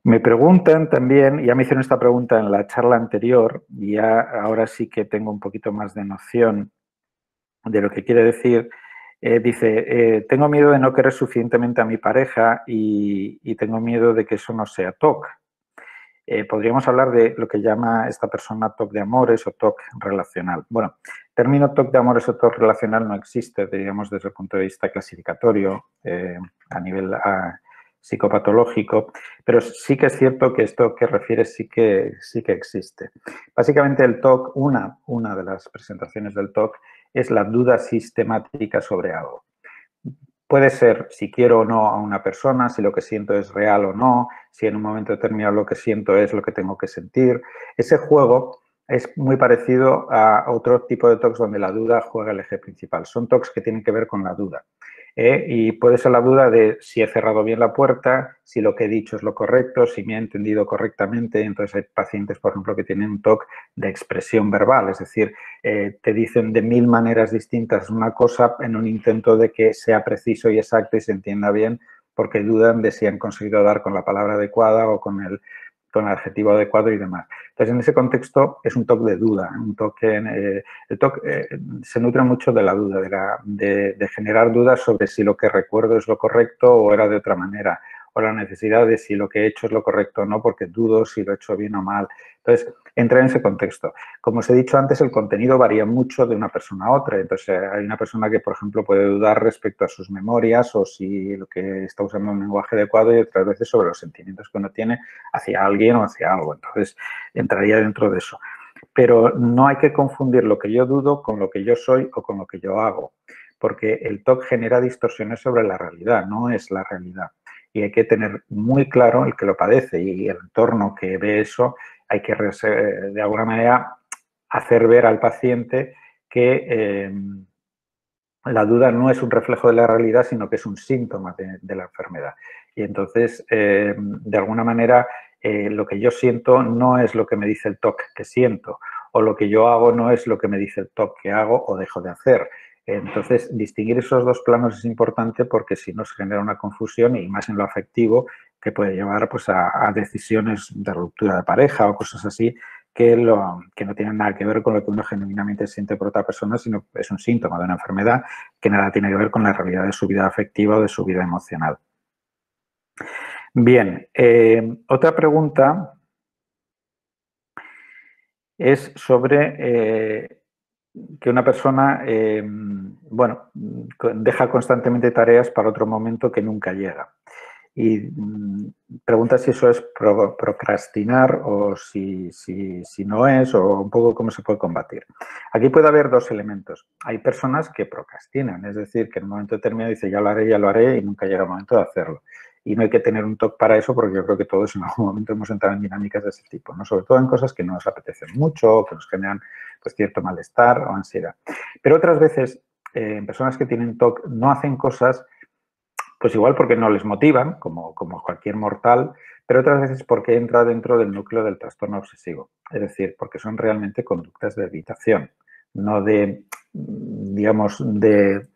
Me preguntan también, ya me hicieron esta pregunta en la charla anterior, y ya ahora sí que tengo un poquito más de noción de lo que quiere decir. Dice, tengo miedo de no querer suficientemente a mi pareja y tengo miedo de que eso no sea TOC. Podríamos hablar de lo que llama esta persona TOC de amores o TOC relacional. Bueno, el término TOC de amores o TOC relacional no existe, diríamos, desde el punto de vista clasificatorio a nivel psicopatológico, pero sí que es cierto que esto que refieres sí que existe. Básicamente el TOC, una de las presentaciones del TOC es la duda sistemática sobre algo. Puede ser si quiero o no a una persona, si lo que siento es real o no, si en un momento determinado lo que siento es lo que tengo que sentir. Ese juego es muy parecido a otro tipo de TOCs donde la duda juega el eje principal. Son TOCs que tienen que ver con la duda. Y puede ser la duda de si he cerrado bien la puerta, si lo que he dicho es lo correcto, si me he entendido correctamente. Entonces hay pacientes, por ejemplo, que tienen un TOC de expresión verbal, es decir, te dicen de 1000 maneras distintas una cosa en un intento de que sea preciso y exacto y se entienda bien, porque dudan de si han conseguido dar con la palabra adecuada o con el adjetivo adecuado y demás. Entonces, en ese contexto es un TOC de duda, un TOC el TOC se nutre mucho de la duda, de generar dudas sobre si lo que recuerdo es lo correcto o era de otra manera, o la necesidad de si lo que he hecho es lo correcto o no, porque dudo si lo he hecho bien o mal. Entonces, entra en ese contexto. Como os he dicho antes, el contenido varía mucho de una persona a otra. Entonces, hay una persona que, por ejemplo, puede dudar respecto a sus memorias o si lo que está usando es un lenguaje adecuado y otras veces sobre los sentimientos que uno tiene hacia alguien o hacia algo. Entonces, entraría dentro de eso. Pero no hay que confundir lo que yo dudo con lo que yo soy o con lo que yo hago, porque el TOC genera distorsiones sobre la realidad, no es la realidad. Y hay que tener muy claro el que lo padece y el entorno que ve eso, hay que de alguna manera hacer ver al paciente que la duda no es un reflejo de la realidad, sino que es un síntoma de la enfermedad. Y entonces, de alguna manera, lo que yo siento no es lo que me dice el TOC que siento, o lo que yo hago no es lo que me dice el TOC que hago o dejo de hacer. Entonces, distinguir esos dos planos es importante porque si no se genera una confusión y más en lo afectivo que puede llevar pues, a decisiones de ruptura de pareja o cosas así que no tienen nada que ver con lo que uno genuinamente siente por otra persona, sino que es un síntoma de una enfermedad que nada tiene que ver con la realidad de su vida afectiva o de su vida emocional. Bien, otra pregunta es sobre que una persona, bueno, deja constantemente tareas para otro momento que nunca llega. Y pregunta si eso es procrastinar o si no es, o un poco cómo se puede combatir. Aquí puede haber dos elementos. Hay personas que procrastinan, es decir, que en un momento determinado dice ya lo haré y nunca llega el momento de hacerlo. Y no hay que tener un TOC para eso porque yo creo que todos en algún momento hemos entrado en dinámicas de ese tipo, ¿no? Sobre todo en cosas que no nos apetecen mucho o que nos generan pues, cierto malestar o ansiedad. Pero otras veces, en personas que tienen TOC no hacen cosas pues igual porque no les motivan, como cualquier mortal, pero otras veces porque entra dentro del núcleo del trastorno obsesivo. Es decir, porque son realmente conductas de evitación, no de, digamos, de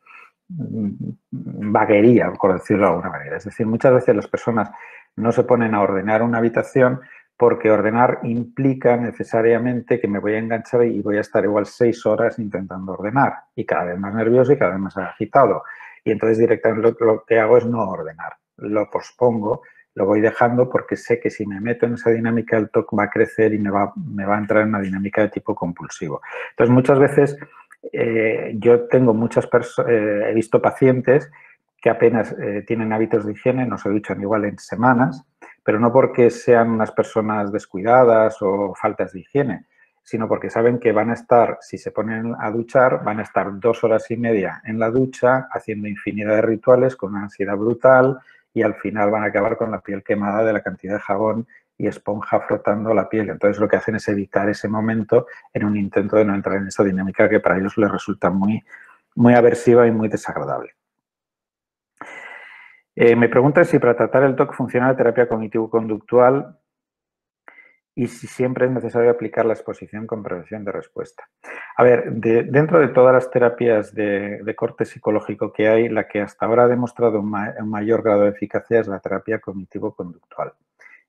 vaguería, por decirlo de alguna manera. Es decir, muchas veces las personas no se ponen a ordenar una habitación porque ordenar implica necesariamente que me voy a enganchar y voy a estar igual 6 horas intentando ordenar y cada vez más nervioso y cada vez más agitado. Y entonces directamente lo que hago es no ordenar, lo pospongo, lo voy dejando porque sé que si me meto en esa dinámica el TOC va a crecer y me va a entrar en una dinámica de tipo compulsivo. Entonces muchas veces yo tengo he visto pacientes que apenas tienen hábitos de higiene, no se duchan igual en semanas, pero no porque sean unas personas descuidadas o faltas de higiene, sino porque saben que van a estar, si se ponen a duchar, van a estar 2 horas y media en la ducha haciendo infinidad de rituales con una ansiedad brutal y al final van a acabar con la piel quemada de la cantidad de jabón y esponja frotando la piel. Entonces lo que hacen es evitar ese momento en un intento de no entrar en esa dinámica que para ellos les resulta muy, muy aversiva y muy desagradable. Me preguntan si para tratar el TOC funciona la terapia cognitivo-conductual y si siempre es necesario aplicar la exposición con prevención de respuesta. A ver, dentro de todas las terapias de corte psicológico que hay, la que hasta ahora ha demostrado un mayor grado de eficacia es la terapia cognitivo-conductual.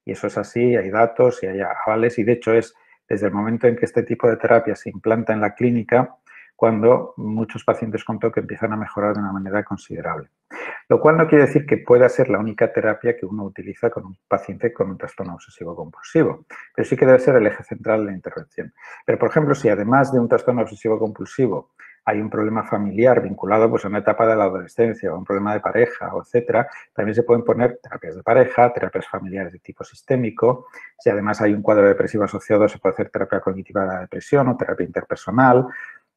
Y eso es así, hay datos y hay avales y de hecho es desde el momento en que este tipo de terapia se implanta en la clínica cuando muchos pacientes con TOC empiezan a mejorar de una manera considerable. Lo cual no quiere decir que pueda ser la única terapia que uno utiliza con un paciente con un trastorno obsesivo-compulsivo, pero sí que debe ser el eje central de la intervención. Pero, por ejemplo, si además de un trastorno obsesivo-compulsivo hay un problema familiar vinculado pues, a una etapa de la adolescencia o un problema de pareja, etcétera, también se pueden poner terapias de pareja, terapias familiares de tipo sistémico. Si además hay un cuadro depresivo asociado, se puede hacer terapia cognitiva de la depresión o terapia interpersonal.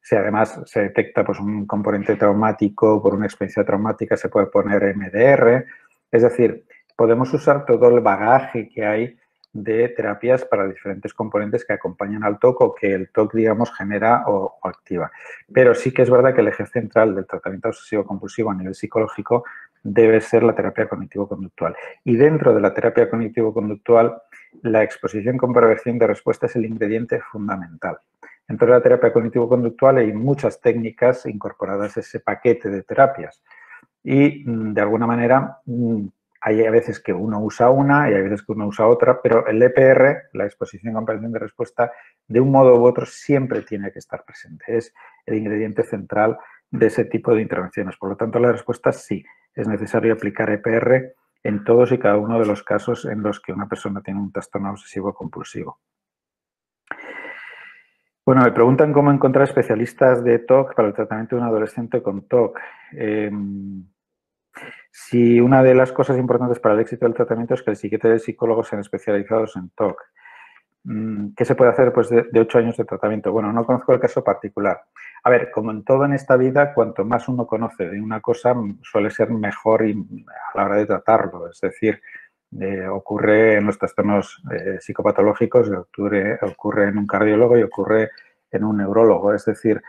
Si además se detecta pues, un componente traumático por una experiencia traumática, se puede poner MDR. Es decir, podemos usar todo el bagaje que hay de terapias para diferentes componentes que acompañan al TOC o que el TOC, digamos, genera o activa. Pero sí que es verdad que el eje central del tratamiento obsesivo-compulsivo a nivel psicológico debe ser la terapia cognitivo-conductual. Y dentro de la terapia cognitivo-conductual, la exposición con prevención de respuesta es el ingrediente fundamental. Dentro de la terapia cognitivo-conductual hay muchas técnicas incorporadas a ese paquete de terapias y de alguna manera hay a veces que uno usa una y hay veces que uno usa otra, pero el EPR, la exposición con prevención de respuesta, de un modo u otro siempre tiene que estar presente. Es el ingrediente central de ese tipo de intervenciones. Por lo tanto, la respuesta sí, es necesario aplicar EPR en todos y cada uno de los casos en los que una persona tiene un trastorno obsesivo compulsivo. Bueno, me preguntan cómo encontrar especialistas de TOC para el tratamiento de un adolescente con TOC. Si una de las cosas importantes para el éxito del tratamiento es que el psiquiatra y el psicólogo sean especializados en TOC. ¿Qué se puede hacer después de 8 años de tratamiento? Bueno, no conozco el caso particular. A ver, como en todo en esta vida, cuanto más uno conoce de una cosa, suele ser mejor a la hora de tratarlo. Es decir, ocurre en los trastornos psicopatológicos, ocurre en un cardiólogo y ocurre en un neurólogo. Es decir,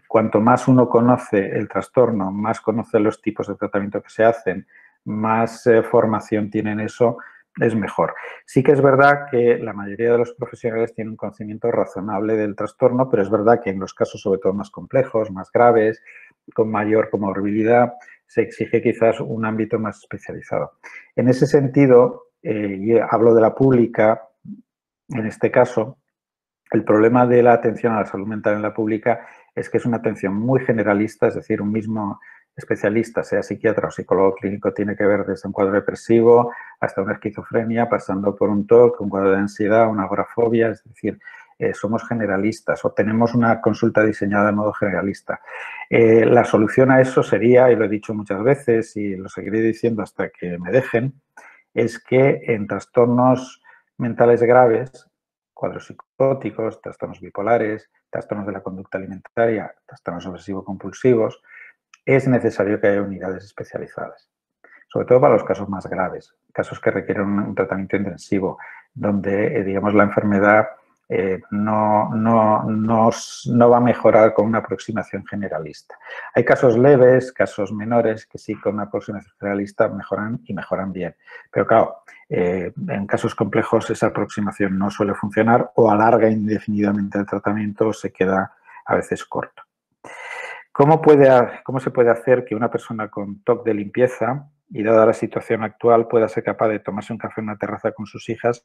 cuanto más uno conoce el trastorno, más conoce los tipos de tratamiento que se hacen, más formación tiene en eso, es mejor. Sí que es verdad que la mayoría de los profesionales tienen un conocimiento razonable del trastorno, pero es verdad que en los casos sobre todo más complejos, más graves, con mayor comorbilidad, se exige quizás un ámbito más especializado. En ese sentido, y hablo de la pública, en este caso, el problema de la atención a la salud mental en la pública es que es una atención muy generalista, es decir, un mismo especialista, sea psiquiatra o psicólogo clínico, tiene que ver desde un cuadro depresivo hasta una esquizofrenia, pasando por un TOC, un cuadro de ansiedad, una agorafobia, es decir, somos generalistas o tenemos una consulta diseñada de modo generalista. La solución a eso sería, y lo he dicho muchas veces y lo seguiré diciendo hasta que me dejen, es que en trastornos mentales graves, cuadros psicóticos, trastornos bipolares, trastornos de la conducta alimentaria, trastornos obsesivo-compulsivos, es necesario que haya unidades especializadas, sobre todo para los casos más graves, casos que requieren un tratamiento intensivo, donde, digamos, la enfermedad no va a mejorar con una aproximación generalista. Hay casos leves, casos menores, que sí con una aproximación generalista mejoran y mejoran bien. Pero claro, en casos complejos esa aproximación no suele funcionar o alarga indefinidamente el tratamiento o se queda a veces corto. ¿Cómo se puede hacer que una persona con TOC de limpieza y dada la situación actual pueda ser capaz de tomarse un café en una terraza con sus hijas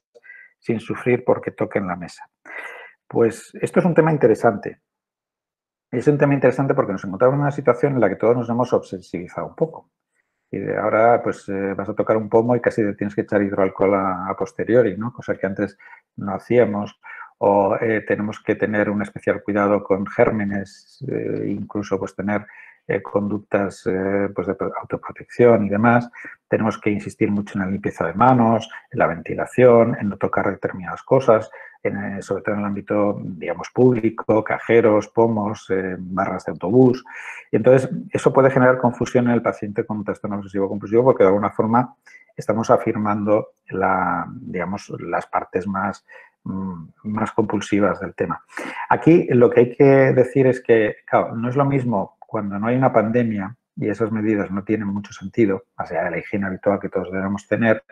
sin sufrir porque toquen la mesa? Pues esto es un tema interesante. Es un tema interesante porque nos encontramos en una situación en la que todos nos hemos obsesivizado un poco. Y ahora pues vas a tocar un pomo y casi te tienes que echar hidroalcohol a posteriori, ¿no? Cosa que antes no hacíamos. O tenemos que tener un especial cuidado con gérmenes, incluso pues tener conductas pues de autoprotección y demás. Tenemos que insistir mucho en la limpieza de manos, en la ventilación, en no tocar determinadas cosas, sobre todo en el ámbito, digamos, público, cajeros, pomos, barras de autobús. Y entonces, eso puede generar confusión en el paciente con un trastorno obsesivo-compulsivo porque de alguna forma estamos afirmando digamos, las partes más compulsivas del tema. Aquí lo que hay que decir es que, claro, no es lo mismo cuando no hay una pandemia y esas medidas no tienen mucho sentido, más allá de la higiene habitual que todos debemos tener,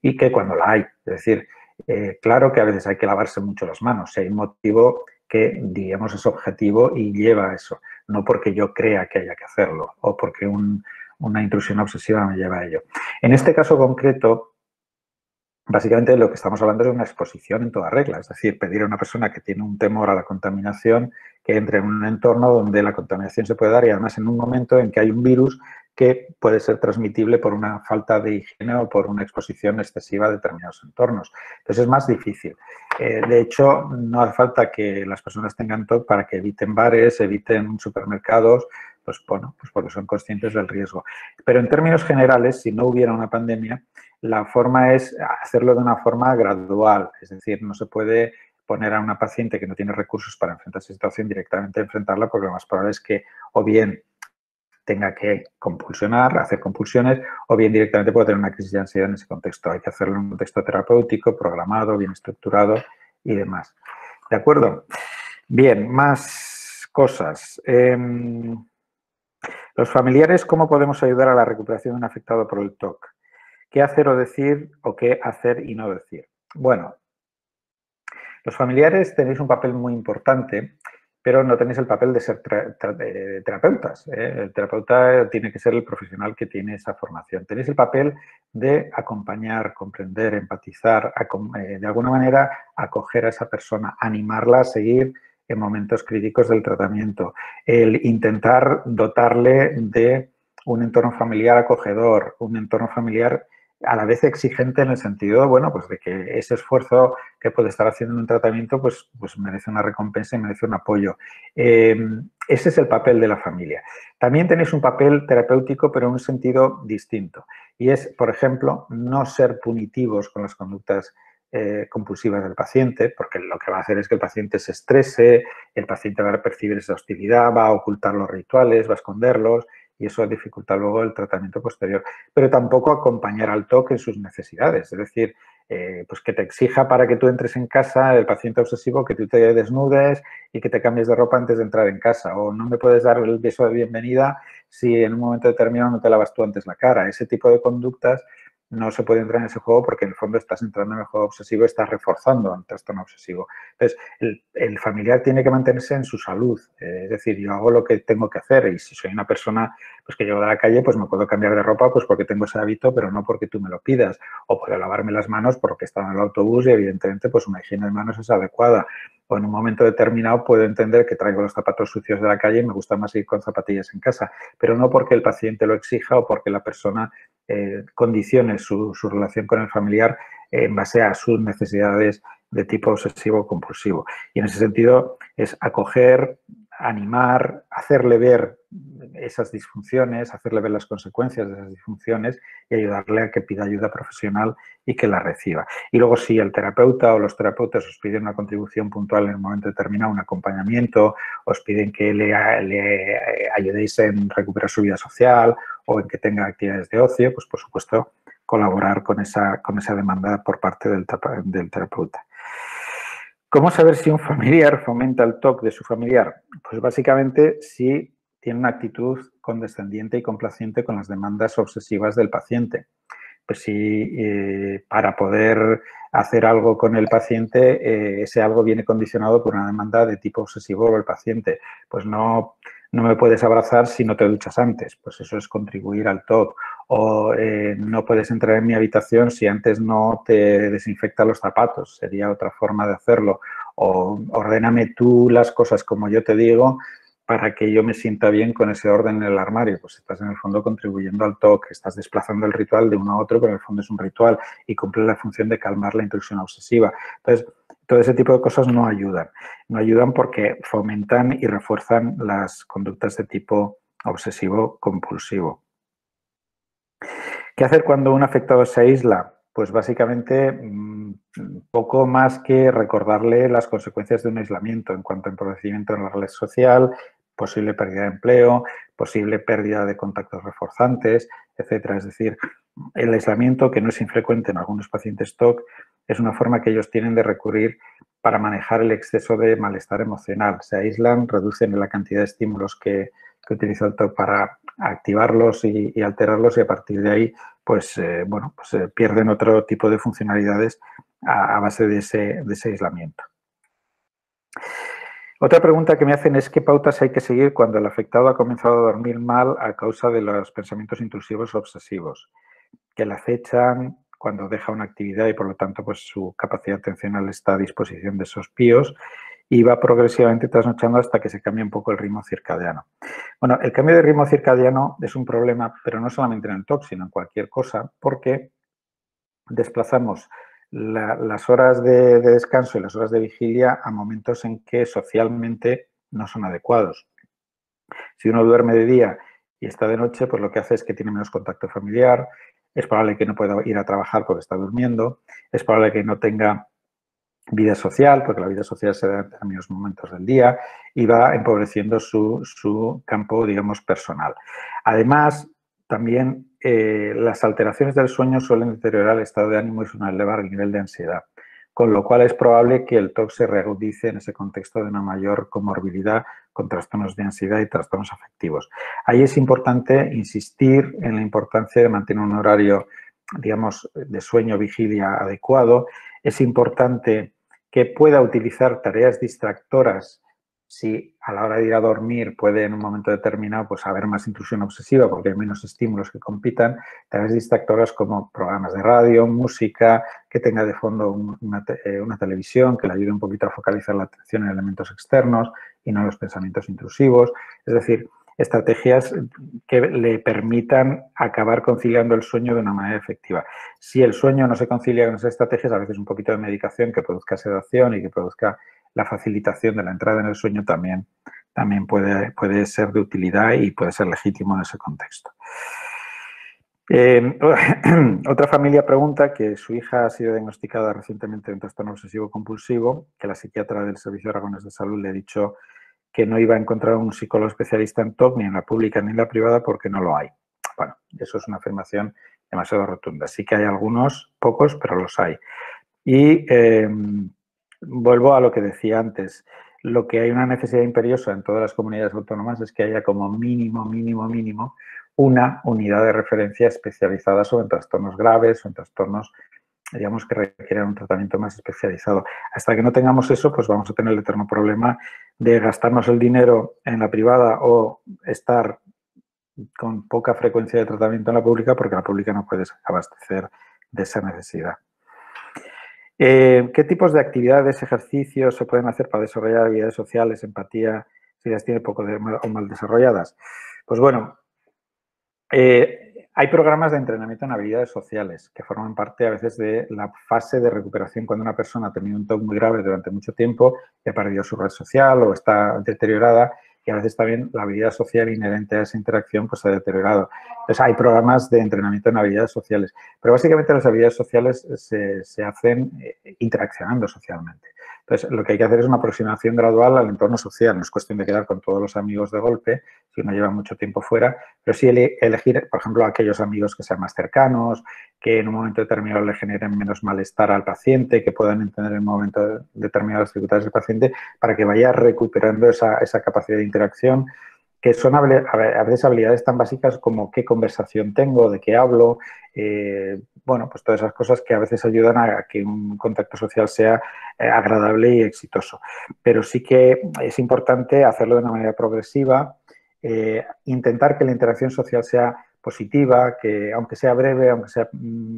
y que cuando la hay. Es decir, claro que a veces hay que lavarse mucho las manos, si hay un motivo que, digamos, es objetivo y lleva a eso, no porque yo crea que haya que hacerlo o porque una intrusión obsesiva me lleva a ello. En este caso concreto, básicamente lo que estamos hablando es de una exposición en toda regla, es decir, pedir a una persona que tiene un temor a la contaminación que entre en un entorno donde la contaminación se puede dar y además en un momento en que hay un virus que puede ser transmitible por una falta de higiene o por una exposición excesiva a determinados entornos. Entonces es más difícil. De hecho, no hace falta que las personas tengan TOC para que eviten bares, eviten supermercados, pues bueno, pues porque son conscientes del riesgo. Pero en términos generales, si no hubiera una pandemia, la forma es hacerlo de una forma gradual, es decir, no se puede poner a una paciente que no tiene recursos para enfrentar esa situación directamente enfrentarla porque lo más probable es que o bien tenga que compulsionar, hacer compulsiones o bien directamente puede tener una crisis de ansiedad en ese contexto. Hay que hacerlo en un contexto terapéutico, programado, bien estructurado y demás. ¿De acuerdo? Bien, más cosas. Los familiares, ¿cómo podemos ayudar a la recuperación de un afectado por el TOC? ¿Qué hacer o decir o qué hacer y no decir? Bueno, los familiares tenéis un papel muy importante, pero no tenéis el papel de ser terapeutas. El terapeuta tiene que ser el profesional que tiene esa formación. Tenéis el papel de acompañar, comprender, empatizar, de alguna manera acoger a esa persona, animarla a seguir en momentos críticos del tratamiento, el intentar dotarle de un entorno familiar acogedor, un entorno familiar a la vez exigente en el sentido, bueno, pues de que ese esfuerzo que puede estar haciendo en un tratamiento, pues merece una recompensa y merece un apoyo. Ese es el papel de la familia. También tenéis un papel terapéutico, pero en un sentido distinto. Y es, por ejemplo, no ser punitivos con las conductas compulsivas del paciente, porque lo que va a hacer es que el paciente se estrese, el paciente va a percibir esa hostilidad, va a ocultar los rituales, va a esconderlos, y eso dificulta luego el tratamiento posterior. Pero tampoco acompañar al TOC en sus necesidades. Es decir, pues que te exija para que tú entres en casa, el paciente obsesivo, que tú te desnudes y que te cambies de ropa antes de entrar en casa. O no me puedes dar el beso de bienvenida si en un momento determinado no te lavas tú antes la cara. Ese tipo de conductas no se puede entrar en ese juego porque en el fondo estás entrando en el juego obsesivo y estás reforzando el trastorno obsesivo. Entonces, el familiar tiene que mantenerse en su salud. Es decir, yo hago lo que tengo que hacer y si soy una persona pues que llego de la calle, pues me puedo cambiar de ropa pues porque tengo ese hábito, pero no porque tú me lo pidas. O puedo lavarme las manos porque estaba en el autobús y evidentemente pues una higiene de manos es adecuada. O en un momento determinado puedo entender que traigo los zapatos sucios de la calle y me gusta más ir con zapatillas en casa, pero no porque el paciente lo exija o porque la persona condicione su relación con el familiar en base a sus necesidades de tipo obsesivo-compulsivo. Y en ese sentido es acoger, animar, hacerle ver esas disfunciones, hacerle ver las consecuencias de esas disfunciones y ayudarle a que pida ayuda profesional y que la reciba. Y luego si el terapeuta o los terapeutas os piden una contribución puntual en un momento determinado, un acompañamiento, os piden que le ayudéis en recuperar su vida social o en que tenga actividades de ocio, pues por supuesto colaborar con esa demanda por parte del terapeuta. ¿Cómo saber si un familiar fomenta el TOC de su familiar? Pues básicamente si tiene una actitud condescendiente y complaciente con las demandas obsesivas del paciente. Pues si para poder hacer algo con el paciente, ese algo viene condicionado por una demanda de tipo obsesivo del paciente. Pues no me puedes abrazar si no te duchas antes, pues eso es contribuir al TOC. O no puedes entrar en mi habitación si antes no te desinfectas los zapatos, sería otra forma de hacerlo. O ordéname tú las cosas como yo te digo para que yo me sienta bien con ese orden en el armario. Pues estás en el fondo contribuyendo al TOC, estás desplazando el ritual de uno a otro, pero en el fondo es un ritual y cumple la función de calmar la intrusión obsesiva. Entonces, todo ese tipo de cosas no ayudan. No ayudan porque fomentan y refuerzan las conductas de tipo obsesivo-compulsivo. ¿Qué hacer cuando un afectado se aísla? Pues básicamente poco más que recordarle las consecuencias de un aislamiento en cuanto a empobrecimiento en la red social, posible pérdida de empleo, posible pérdida de contactos reforzantes, etcétera. Es decir, el aislamiento, que no es infrecuente en algunos pacientes TOC, es una forma que ellos tienen de recurrir para manejar el exceso de malestar emocional. Se aíslan, reducen la cantidad de estímulos que utiliza el TOC para activarlos y alterarlos y a partir de ahí pues pierden otro tipo de funcionalidades a base de ese aislamiento. Otra pregunta que me hacen es qué pautas hay que seguir cuando el afectado ha comenzado a dormir mal a causa de los pensamientos intrusivos obsesivos, que le acechan cuando deja una actividad y por lo tanto pues su capacidad atencional está a disposición de esos píos y va progresivamente trasnochando hasta que se cambia un poco el ritmo circadiano. Bueno, el cambio de ritmo circadiano es un problema, pero no solamente en el TOC, sino en cualquier cosa, porque desplazamos las horas de descanso y las horas de vigilia a momentos en que socialmente no son adecuados. Si uno duerme de día y está de noche, pues lo que hace es que tiene menos contacto familiar, es probable que no pueda ir a trabajar porque está durmiendo, es probable que no tenga vida social, porque la vida social se da en determinados momentos del día y va empobreciendo su campo, digamos, personal. Además, también las alteraciones del sueño suelen deteriorar el estado de ánimo y suelen elevar el nivel de ansiedad, con lo cual es probable que el TOC se reagudice en ese contexto de una mayor comorbilidad con trastornos de ansiedad y trastornos afectivos. Ahí es importante insistir en la importancia de mantener un horario, digamos, de sueño-vigilia adecuado. Es importante que pueda utilizar tareas distractoras si a la hora de ir a dormir puede en un momento determinado pues haber más intrusión obsesiva porque hay menos estímulos que compitan, tareas distractoras como programas de radio, música, que tenga de fondo una televisión que le ayude un poquito a focalizar la atención en elementos externos y no en los pensamientos intrusivos. Es decir, estrategias que le permitan acabar conciliando el sueño de una manera efectiva. Si el sueño no se concilia con esas estrategias, a veces un poquito de medicación que produzca sedación y que produzca la facilitación de la entrada en el sueño también puede ser de utilidad y puede ser legítimo en ese contexto. Otra familia pregunta que su hija ha sido diagnosticada recientemente de un trastorno obsesivo compulsivo, que la psiquiatra del Servicio de Aragones de Salud le ha dicho que no iba a encontrar un psicólogo especialista en TOC ni en la pública ni en la privada porque no lo hay. Bueno, eso es una afirmación demasiado rotundas. Sí que hay algunos, pocos, pero los hay. Y vuelvo a lo que decía antes. Lo que hay una necesidad imperiosa en todas las comunidades autónomas es que haya como mínimo una unidad de referencia especializada sobre trastornos graves o en trastornos, digamos, que requieren un tratamiento más especializado. Hasta que no tengamos eso, pues vamos a tener el eterno problema de gastarnos el dinero en la privada o estar con poca frecuencia de tratamiento en la pública porque la pública no puede abastecer de esa necesidad. ¿Qué tipos de actividades, ejercicios se pueden hacer para desarrollar habilidades sociales, empatía, si las tiene poco o mal desarrolladas? Pues bueno, hay programas de entrenamiento en habilidades sociales que forman parte a veces de la fase de recuperación cuando una persona ha tenido un TOC muy grave durante mucho tiempo y ha perdido su red social o está deteriorada, y a veces también la habilidad social inherente a esa interacción pues se ha deteriorado. Entonces, hay programas de entrenamiento en habilidades sociales, pero básicamente las habilidades sociales se hacen interaccionando socialmente. Entonces, lo que hay que hacer es una aproximación gradual al entorno social. No es cuestión de quedar con todos los amigos de golpe, si uno lleva mucho tiempo fuera, pero sí elegir, por ejemplo, aquellos amigos que sean más cercanos, que en un momento determinado le generen menos malestar al paciente, que puedan entender en un momento determinado las dificultades del paciente, para que vaya recuperando esa capacidad de interacción, que son a veces habilidades tan básicas como qué conversación tengo, de qué hablo, bueno, pues todas esas cosas que a veces ayudan a que un contacto social sea agradable y exitoso. Pero sí que es importante hacerlo de una manera progresiva, intentar que la interacción social sea positiva, que aunque sea breve, aunque sea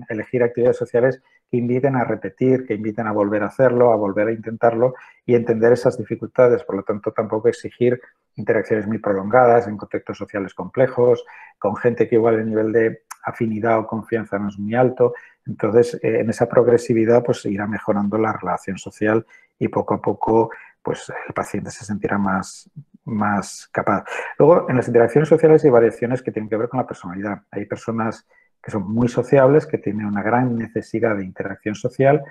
elegir actividades sociales que inviten a repetir, que inviten a volver a hacerlo, a volver a intentarlo y entender esas dificultades. Por lo tanto, tampoco exigir interacciones muy prolongadas en contextos sociales complejos, con gente que igual el nivel de afinidad o confianza no es muy alto. Entonces, en esa progresividad pues irá mejorando la relación social y poco a poco pues el paciente se sentirá más capaz. Luego, en las interacciones sociales hay variaciones que tienen que ver con la personalidad. Hay personas que son muy sociables, que tienen una gran necesidad de interacción social,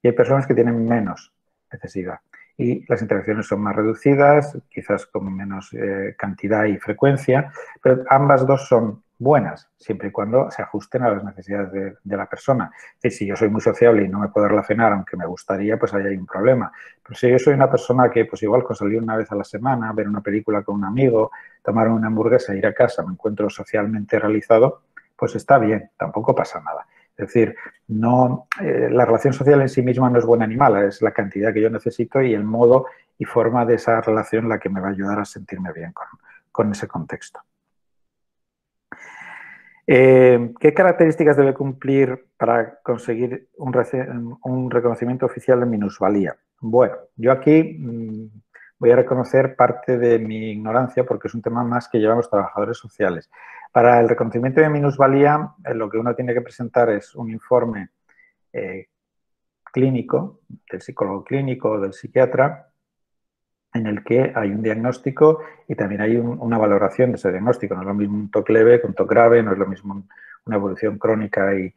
y hay personas que tienen menos necesidad. Y las interacciones son más reducidas, quizás con menos cantidad y frecuencia, pero ambas dos son buenas, siempre y cuando se ajusten a las necesidades de la persona. Es decir, si yo soy muy sociable y no me puedo relacionar, aunque me gustaría, pues ahí hay un problema. Pero si yo soy una persona que, pues igual con salir una vez a la semana, ver una película con un amigo, tomar una hamburguesa, ir a casa, me encuentro socialmente realizado, pues está bien, tampoco pasa nada. Es decir, no, la relación social en sí misma no es buena ni mala, es la cantidad que yo necesito y el modo y forma de esa relación la que me va a ayudar a sentirme bien con ese contexto. ¿Qué características debe cumplir para conseguir un reconocimiento oficial de minusvalía? Bueno, yo aquí voy a reconocer parte de mi ignorancia porque es un tema más que llevan los trabajadores sociales. Para el reconocimiento de minusvalía, lo que uno tiene que presentar es un informe clínico, del psicólogo clínico o del psiquiatra, en el que hay un diagnóstico y también hay una valoración de ese diagnóstico. No es lo mismo un TOC leve que un TOC grave, no es lo mismo una evolución crónica y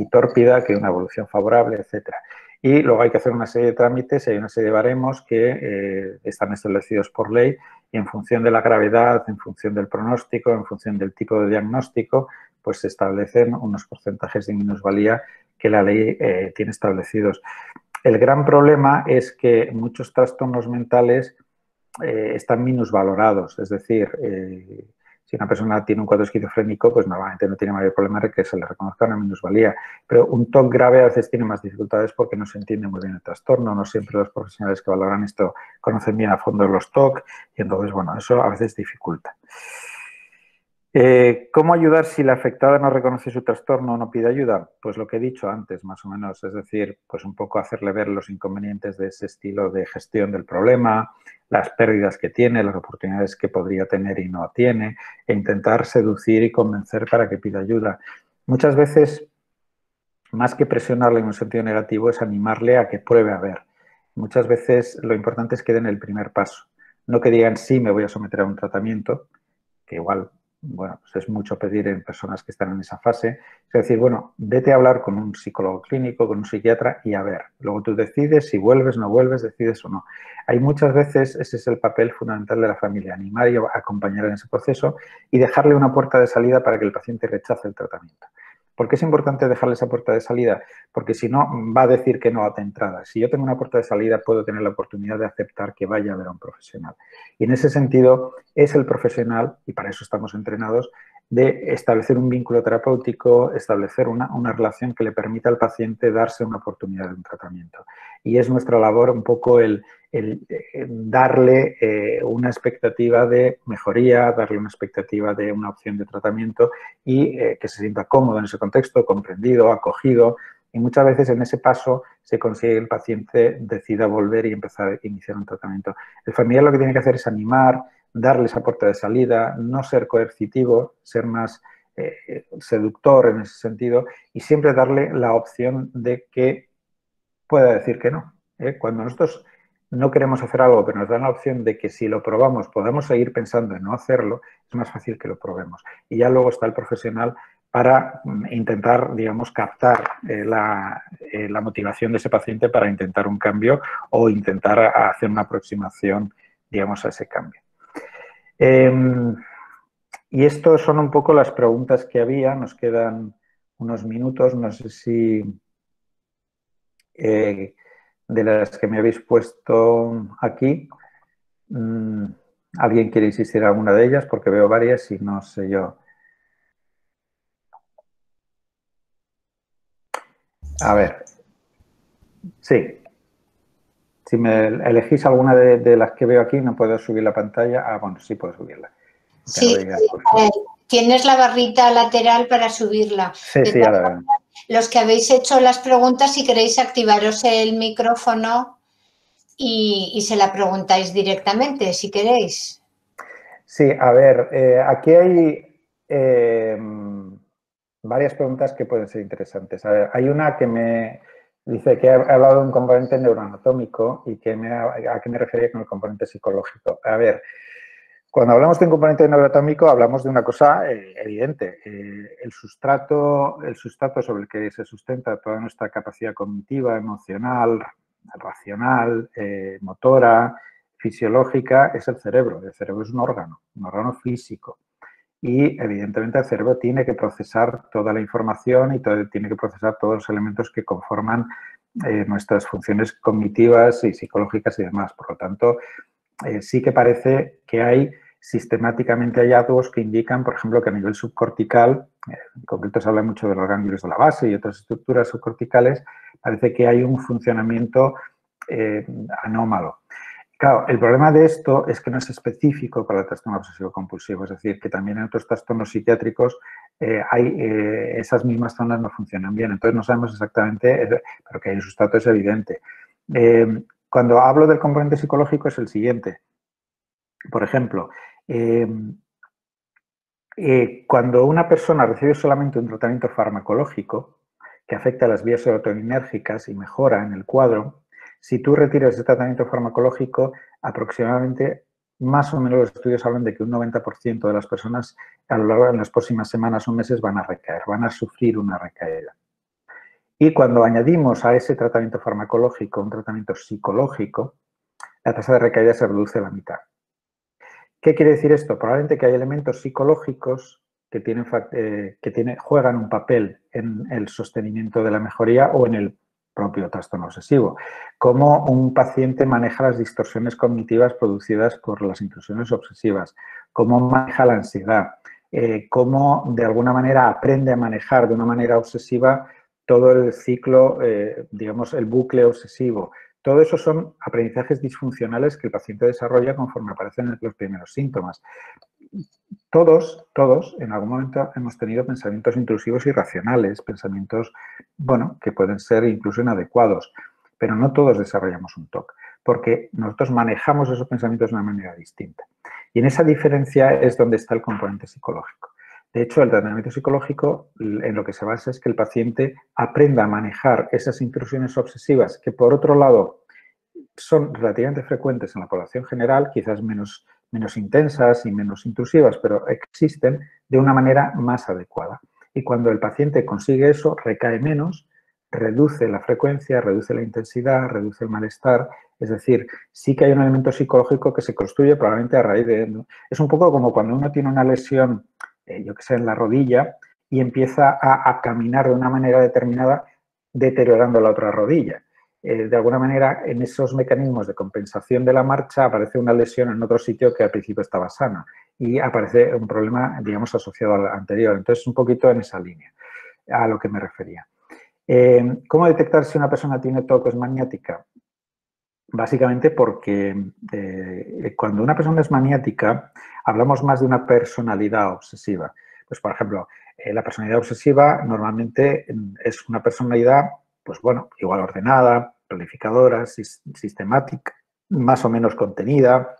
tórpida que una evolución favorable, etcétera. Y luego hay que hacer una serie de trámites, hay una serie de baremos que están establecidos por ley y en función de la gravedad, en función del pronóstico, en función del tipo de diagnóstico, pues se establecen unos porcentajes de minusvalía que la ley tiene establecidos. El gran problema es que muchos trastornos mentales están minusvalorados, es decir, si una persona tiene un cuadro esquizofrénico, pues normalmente no tiene mayor problema de que se le reconozca una minusvalía, pero un TOC grave a veces tiene más dificultades porque no se entiende muy bien el trastorno, no siempre los profesionales que valoran esto conocen bien a fondo los TOC y entonces, bueno, eso a veces dificulta. ¿Cómo ayudar si la afectada no reconoce su trastorno o no pide ayuda? Pues lo que he dicho antes, más o menos, es decir, pues un poco hacerle ver los inconvenientes de ese estilo de gestión del problema, las pérdidas que tiene, las oportunidades que podría tener y no tiene, e intentar seducir y convencer para que pida ayuda. Muchas veces, más que presionarle en un sentido negativo, es animarle a que pruebe a ver. Muchas veces lo importante es que den el primer paso. No que digan, sí, me voy a someter a un tratamiento, que igual, bueno, pues es mucho pedir en personas que están en esa fase. Es decir, bueno, vete a hablar con un psicólogo clínico, con un psiquiatra y a ver. Luego tú decides si vuelves, no vuelves, decides o no. Hay muchas veces, ese es el papel fundamental de la familia, animar y acompañar en ese proceso y dejarle una puerta de salida para que el paciente rechace el tratamiento. ¿Por qué es importante dejarle esa puerta de salida? Porque si no, va a decir que no de entrada. Si yo tengo una puerta de salida, puedo tener la oportunidad de aceptar que vaya a ver a un profesional. Y en ese sentido, es el profesional, y para eso estamos entrenados, de establecer un vínculo terapéutico, establecer una relación que le permita al paciente darse una oportunidad de un tratamiento. Y es nuestra labor un poco el darle una expectativa de mejoría, darle una expectativa de una opción de tratamiento y que se sienta cómodo en ese contexto, comprendido, acogido. Y muchas veces en ese paso se consigue que el paciente decida volver y empezar a iniciar un tratamiento. El familiar lo que tiene que hacer es animar, darle esa puerta de salida, no ser coercitivo, ser más seductor en ese sentido y siempre darle la opción de que pueda decir que no. Cuando nosotros no queremos hacer algo, pero nos dan la opción de que si lo probamos podamos seguir pensando en no hacerlo, es más fácil que lo probemos. Y ya luego está el profesional para intentar, digamos, captar la motivación de ese paciente para intentar un cambio o intentar hacer una aproximación, digamos, a ese cambio. Y estas son un poco las preguntas que había. Nos quedan unos minutos, no sé si de las que me habéis puesto aquí, ¿alguien quiere insistir en alguna de ellas? Porque veo varias y no sé yo. A ver, sí. Si me elegís alguna de las que veo aquí, no puedo subir la pantalla. Ah, bueno, sí puedo subirla. Sí, tienes la barrita lateral para subirla. Sí, sí, ahora. Los que habéis hecho las preguntas, si queréis activaros el micrófono y se la preguntáis directamente, si queréis. Sí, a ver, aquí hay varias preguntas que pueden ser interesantes. A ver, hay una que me dice que he hablado de un componente neuroanatómico y que a qué me refería con el componente psicológico. A ver, cuando hablamos de un componente neuroanatómico hablamos de una cosa evidente. El sustrato sobre el que se sustenta toda nuestra capacidad cognitiva, emocional, racional, motora, fisiológica, es el cerebro. El cerebro es un órgano físico. Y, evidentemente, el cerebro tiene que procesar toda la información y tiene que procesar todos los elementos que conforman nuestras funciones cognitivas y psicológicas y demás. Por lo tanto, sí que parece que hay sistemáticamente hallazgos que indican, por ejemplo, que a nivel subcortical, en concreto se habla mucho de los ganglios de la base y otras estructuras subcorticales, parece que hay un funcionamiento anómalo. Claro, el problema de esto es que no es específico para el trastorno obsesivo compulsivo, es decir, que también en otros trastornos psiquiátricos esas mismas zonas no funcionan bien. Entonces no sabemos exactamente, pero que hay un sustrato es evidente. Cuando hablo del componente psicológico es el siguiente. Por ejemplo, cuando una persona recibe solamente un tratamiento farmacológico que afecta a las vías serotoninérgicas y mejora en el cuadro, si tú retiras ese tratamiento farmacológico, aproximadamente, más o menos los estudios hablan de que un 90% de las personas a lo largo de las próximas semanas o meses van a recaer, van a sufrir una recaída. Y cuando añadimos a ese tratamiento farmacológico un tratamiento psicológico, la tasa de recaída se reduce a la mitad. ¿Qué quiere decir esto? Probablemente que hay elementos psicológicos que juegan un papel en el sostenimiento de la mejoría o en el propio trastorno obsesivo. Cómo un paciente maneja las distorsiones cognitivas producidas por las intrusiones obsesivas, cómo maneja la ansiedad, cómo de alguna manera aprende a manejar de una manera obsesiva todo el ciclo, digamos, el bucle obsesivo. Todo eso son aprendizajes disfuncionales que el paciente desarrolla conforme aparecen los primeros síntomas. Todos, en algún momento hemos tenido pensamientos intrusivos irracionales, pensamientos, bueno, que pueden ser incluso inadecuados, pero no todos desarrollamos un TOC, porque nosotros manejamos esos pensamientos de una manera distinta. Y en esa diferencia es donde está el componente psicológico. De hecho, el tratamiento psicológico en lo que se basa es que el paciente aprenda a manejar esas intrusiones obsesivas que, por otro lado, son relativamente frecuentes en la población general, quizás menos intensas y menos intrusivas, pero existen de una manera más adecuada. Y cuando el paciente consigue eso, recae menos, reduce la frecuencia, reduce la intensidad, reduce el malestar. Es decir, sí que hay un elemento psicológico que se construye probablemente a raíz de... Es un poco como cuando uno tiene una lesión, yo que sé, en la rodilla y empieza a caminar de una manera determinada, deteriorando la otra rodilla. De alguna manera, en esos mecanismos de compensación de la marcha aparece una lesión en otro sitio que al principio estaba sana y aparece un problema, digamos, asociado al anterior. Entonces, un poquito en esa línea, a lo que me refería. ¿Cómo detectar si una persona tiene TOC o es maniática? Básicamente porque cuando una persona es maniática, hablamos más de una personalidad obsesiva. Pues, por ejemplo, la personalidad obsesiva normalmente es una personalidad, pues bueno, igual ordenada, planificadora, sistemática, más o menos contenida,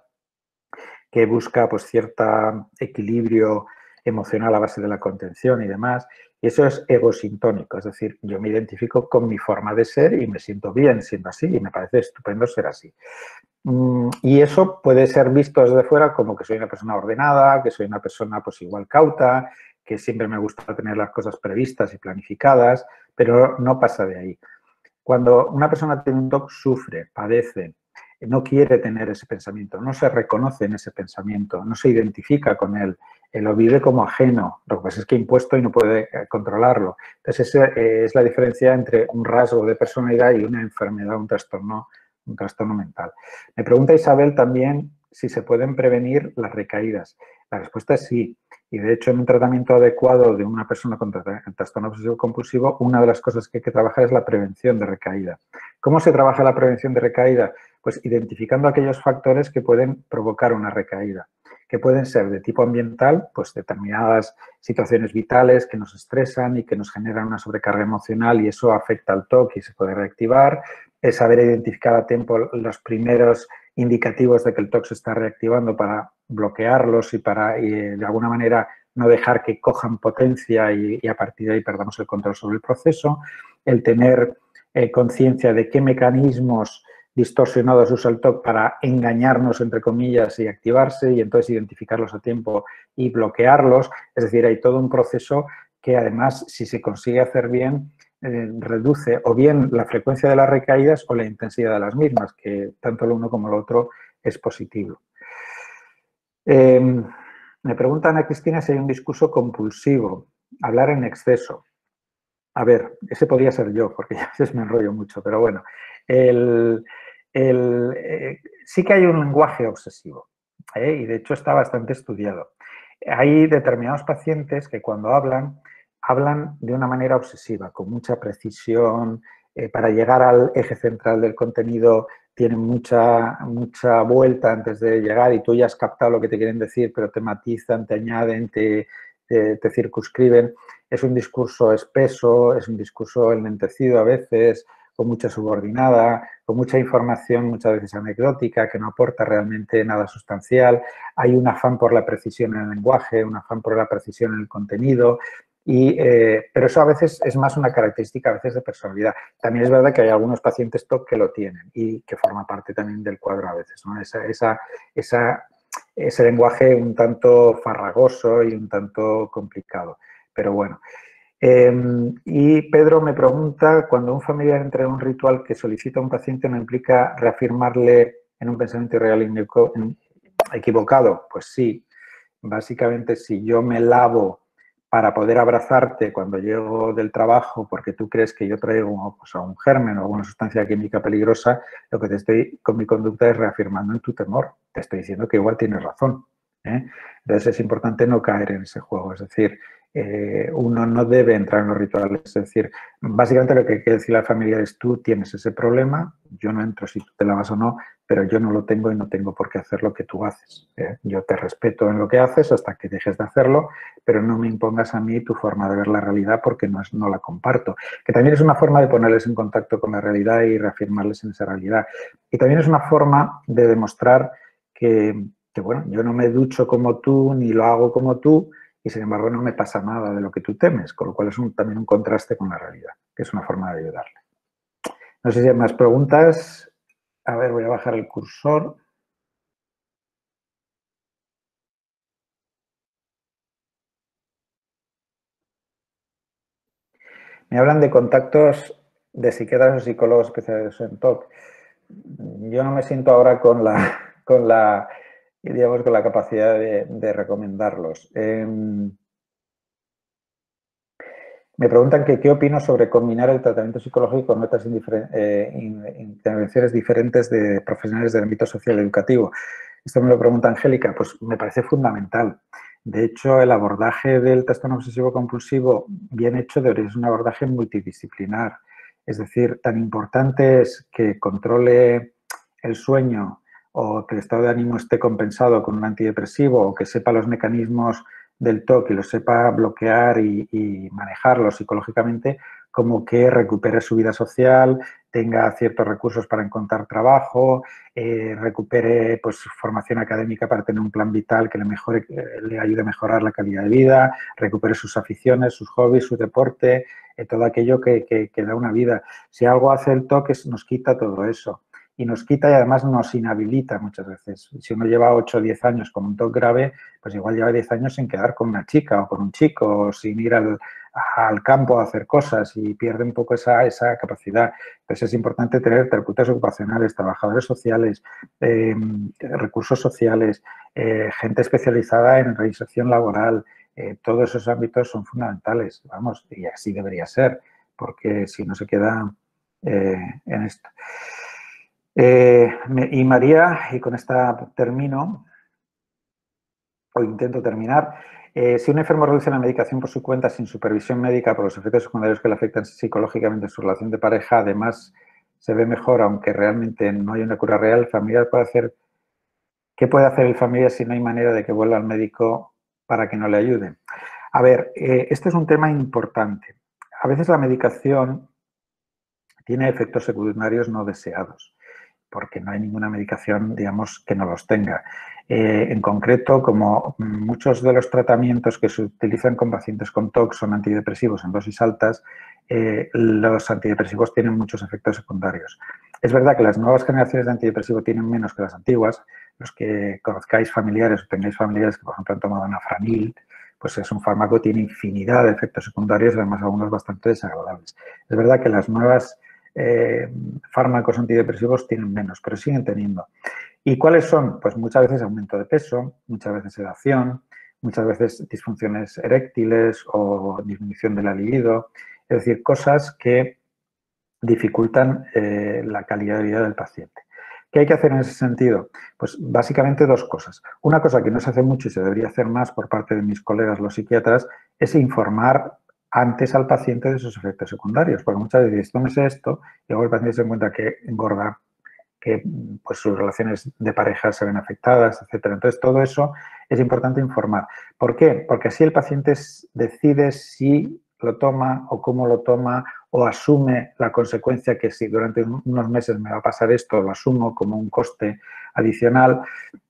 que busca pues cierto equilibrio emocional a base de la contención y demás. Y eso es egosintónico, es decir, yo me identifico con mi forma de ser y me siento bien siendo así y me parece estupendo ser así. Y eso puede ser visto desde fuera como que soy una persona ordenada, que soy una persona pues igual cauta, que siempre me gusta tener las cosas previstas y planificadas, pero no pasa de ahí. Cuando una persona tiene un TOC, sufre, padece, no quiere tener ese pensamiento, no se reconoce en ese pensamiento, no se identifica con él, lo vive como ajeno, lo que pasa es que impuesto y no puede controlarlo. Entonces, esa es la diferencia entre un rasgo de personalidad y una enfermedad, un trastorno mental. Me pregunta Isabel también si se pueden prevenir las recaídas. La respuesta es sí. Y de hecho, en un tratamiento adecuado de una persona con trastorno obsesivo compulsivo, una de las cosas que hay que trabajar es la prevención de recaída. ¿Cómo se trabaja la prevención de recaída? Pues identificando aquellos factores que pueden provocar una recaída, que pueden ser de tipo ambiental, pues determinadas situaciones vitales que nos estresan y que nos generan una sobrecarga emocional y eso afecta al TOC y se puede reactivar. Es saber identificar a tiempo los primeros indicativos de que el TOC se está reactivando para bloquearlos y para de alguna manera no dejar que cojan potencia y a partir de ahí perdamos el control sobre el proceso. El tener conciencia de qué mecanismos distorsionados usa el TOC para engañarnos, entre comillas, y activarse y entonces identificarlos a tiempo y bloquearlos. Es decir, hay todo un proceso que además, si se consigue hacer bien, reduce o bien la frecuencia de las recaídas o la intensidad de las mismas, que tanto lo uno como lo otro es positivo. Me pregunta Ana Cristina si hay un discurso compulsivo, hablar en exceso. A ver, ese podría ser yo, porque a veces me enrollo mucho, pero bueno. Sí que hay un lenguaje obsesivo, y de hecho está bastante estudiado. Hay determinados pacientes que cuando hablan de una manera obsesiva, con mucha precisión, para llegar al eje central del contenido tienen mucha vuelta antes de llegar y tú ya has captado lo que te quieren decir, pero te matizan, te añaden, te circunscriben. Es un discurso espeso, es un discurso enlentecido a veces, con mucha subordinada, con mucha información muchas veces anecdótica que no aporta realmente nada sustancial. Hay un afán por la precisión en el lenguaje, un afán por la precisión en el contenido, pero eso a veces es más una característica a veces de personalidad. También es verdad que hay algunos pacientes TOC que lo tienen y que forma parte también del cuadro a veces, ¿no? Ese lenguaje un tanto farragoso y un tanto complicado. Pero bueno. Y Pedro me pregunta, cuando un familiar entra en un ritual que solicita a un paciente, ¿no implica reafirmarle en un pensamiento irreal equivocado? Pues sí. Básicamente, si yo me lavo para poder abrazarte cuando llego del trabajo porque tú crees que yo traigo pues, un germen o alguna sustancia química peligrosa, lo que te estoy con mi conducta es reafirmando en tu temor. Te estoy diciendo que igual tienes razón. Entonces es importante no caer en ese juego. Es decir, uno no debe entrar en los rituales. Es decir, básicamente lo que quiere decir la familia es tú tienes ese problema, yo no entro si tú te lavas o no, pero yo no lo tengo y no tengo por qué hacer lo que tú haces. Yo te respeto en lo que haces hasta que dejes de hacerlo, pero no me impongas a mí tu forma de ver la realidad porque no la comparto. Que también es una forma de ponerles en contacto con la realidad y reafirmarles en esa realidad. Y también es una forma de demostrar que bueno, yo no me ducho como tú ni lo hago como tú y sin embargo no me pasa nada de lo que tú temes, con lo cual es también un contraste con la realidad, que es una forma de ayudarle. No sé si hay más preguntas. A ver, voy a bajar el cursor. Me hablan de contactos de psiquiatras o psicólogos especializados en TOC. Yo no me siento ahora con la capacidad de recomendarlos. Me preguntan que qué opino sobre combinar el tratamiento psicológico con otras intervenciones diferentes de profesionales del ámbito social y educativo. Esto me lo pregunta Angélica, pues me parece fundamental. De hecho, el abordaje del trastorno obsesivo compulsivo bien hecho debería ser un abordaje multidisciplinar. Es decir, tan importante es que controle el sueño o que el estado de ánimo esté compensado con un antidepresivo o que sepa los mecanismos del TOC y lo sepa bloquear y manejarlo psicológicamente, como que recupere su vida social, tenga ciertos recursos para encontrar trabajo, recupere pues, su formación académica para tener un plan vital que le ayude a mejorar la calidad de vida, recupere sus aficiones, sus hobbies, su deporte, todo aquello que da una vida. Si algo hace el TOC, nos quita todo eso. Y nos quita y además nos inhabilita muchas veces. Si uno lleva 8 o 10 años con un TOC grave, pues igual lleva 10 años sin quedar con una chica o con un chico, o sin ir al campo a hacer cosas y pierde un poco esa capacidad. Entonces es importante tener terapeutas ocupacionales, trabajadores sociales, recursos sociales, gente especializada en reinserción laboral. Todos esos ámbitos son fundamentales, vamos, y así debería ser, porque si no se queda en esto. Y María, y con esta termino, o intento terminar, si un enfermo reduce la medicación por su cuenta sin supervisión médica por los efectos secundarios que le afectan psicológicamente en su relación de pareja, además se ve mejor, aunque realmente no hay una cura real, el familiar puede hacer, ¿qué puede hacer el familiar si no hay manera de que vuelva al médico para que no le ayude? A ver, este es un tema importante. A veces la medicación tiene efectos secundarios no deseados, porque no hay ninguna medicación, digamos, que no los tenga. En concreto, como muchos de los tratamientos que se utilizan con pacientes con TOC son antidepresivos en dosis altas, los antidepresivos tienen muchos efectos secundarios. Es verdad que las nuevas generaciones de antidepresivos tienen menos que las antiguas. Los que conozcáis familiares o tengáis familiares que, por ejemplo, han tomado anafranil, pues es un fármaco que tiene infinidad de efectos secundarios, además algunos bastante desagradables. Es verdad que las nuevas fármacos antidepresivos tienen menos, pero siguen teniendo. ¿Y cuáles son? Pues muchas veces aumento de peso, muchas veces sedación, muchas veces disfunciones eréctiles o disminución de la libido, es decir, cosas que dificultan la calidad de vida del paciente. ¿Qué hay que hacer en ese sentido? Pues básicamente dos cosas. Una cosa que no se hace mucho y se debería hacer más por parte de mis colegas los psiquiatras es informar antes al paciente de sus efectos secundarios, porque muchas veces dices, tómese esto, y luego el paciente se encuentra que engorda, que pues, sus relaciones de pareja se ven afectadas, etcétera. Entonces, todo eso es importante informar. ¿Por qué? Porque así el paciente decide si lo toma o cómo lo toma o asume la consecuencia que si durante unos meses me va a pasar esto, lo asumo como un coste adicional.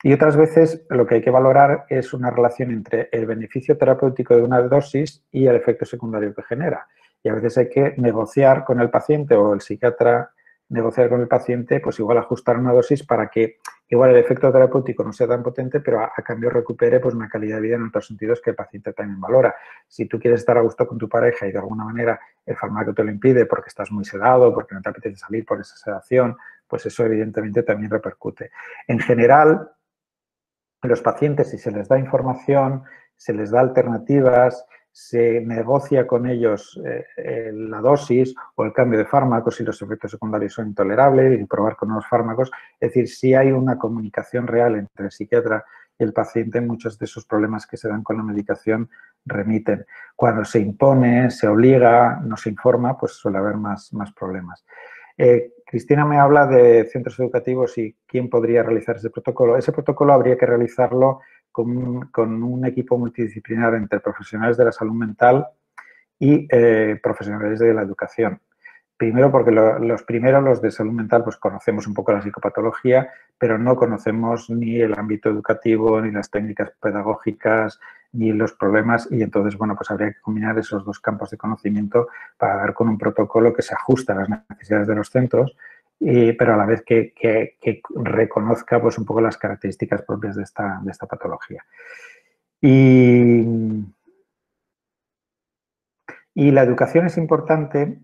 Y otras veces lo que hay que valorar es una relación entre el beneficio terapéutico de una dosis y el efecto secundario que genera. Y a veces hay que negociar con el paciente o el psiquiatra negociar con el paciente, pues igual ajustar una dosis para que igual el efecto terapéutico no sea tan potente, pero a cambio recupere pues una calidad de vida en otros sentidos que el paciente también valora. Si tú quieres estar a gusto con tu pareja y de alguna manera el fármaco te lo impide porque estás muy sedado, porque no te apetece salir por esa sedación, pues eso evidentemente también repercute. En general, los pacientes, si se les da información, se les da alternativas, se negocia con ellos la dosis o el cambio de fármacos si los efectos secundarios son intolerables y probar con nuevos fármacos. Es decir, si hay una comunicación real entre el psiquiatra y el paciente, muchos de esos problemas que se dan con la medicación remiten. Cuando se impone, se obliga, no se informa, pues suele haber más problemas. Cristina me habla de centros educativos y quién podría realizar ese protocolo. Ese protocolo habría que realizarlo con un equipo multidisciplinar entre profesionales de la salud mental y profesionales de la educación. Primero porque los de salud mental, pues conocemos un poco la psicopatología, pero no conocemos ni el ámbito educativo, ni las técnicas pedagógicas, ni los problemas, y entonces, bueno, pues habría que combinar esos dos campos de conocimiento para dar con un protocolo que se ajuste a las necesidades de los centros, pero a la vez que reconozca pues un poco las características propias de esta patología. Y la educación es importante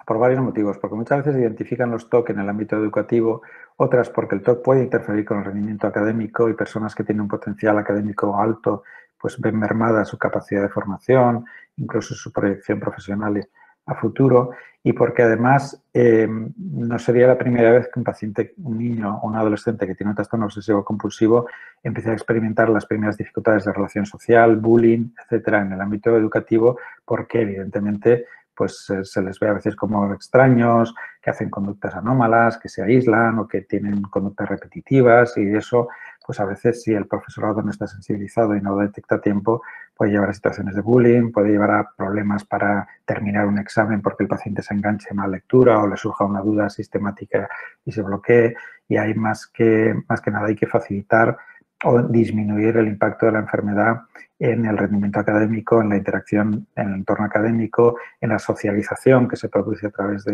por varios motivos, porque muchas veces se identifican los TOC en el ámbito educativo, otras porque el TOC puede interferir con el rendimiento académico y personas que tienen un potencial académico alto pues ven mermada su capacidad de formación, incluso su proyección profesional a futuro, y porque además no sería la primera vez que un paciente, un niño o un adolescente que tiene un trastorno obsesivo compulsivo empieza a experimentar las primeras dificultades de relación social, bullying, etcétera, en el ámbito educativo, porque evidentemente pues se les ve a veces como extraños, que hacen conductas anómalas, que se aíslan o que tienen conductas repetitivas, y eso pues a veces si el profesorado no está sensibilizado y no lo detecta a tiempo, puede llevar a situaciones de bullying, puede llevar a problemas para terminar un examen porque el paciente se enganche en la lectura o le surja una duda sistemática y se bloquee, y hay más que nada hay que facilitar o disminuir el impacto de la enfermedad en el rendimiento académico, en la interacción en el entorno académico, en la socialización que se produce a través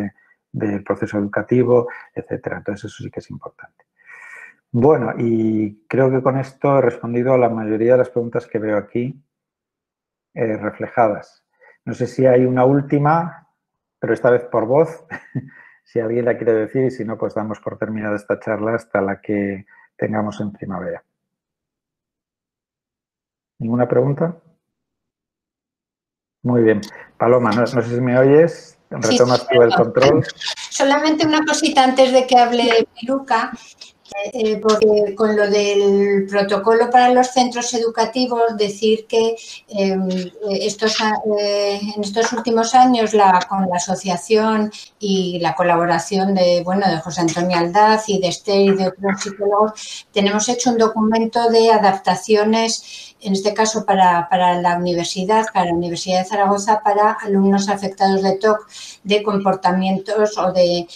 del proceso educativo, etcétera. Entonces, eso sí que es importante. Bueno, y creo que con esto he respondido a la mayoría de las preguntas que veo aquí reflejadas. No sé si hay una última, pero esta vez por voz, si alguien la quiere decir, y si no, pues damos por terminada esta charla hasta la que tengamos en primavera. ¿Ninguna pregunta? Muy bien. Paloma, no sé si me oyes. ¿Retomas tú el control? Solamente una cosita antes de que hable Piluca, porque con lo del protocolo para los centros educativos, decir que en estos últimos años con la asociación y la colaboración de José Antonio Aldaz y de Esther y de otros psicólogos, tenemos hecho un documento de adaptaciones, en este caso para la Universidad de Zaragoza, para alumnos afectados de TOC, de comportamientos o de,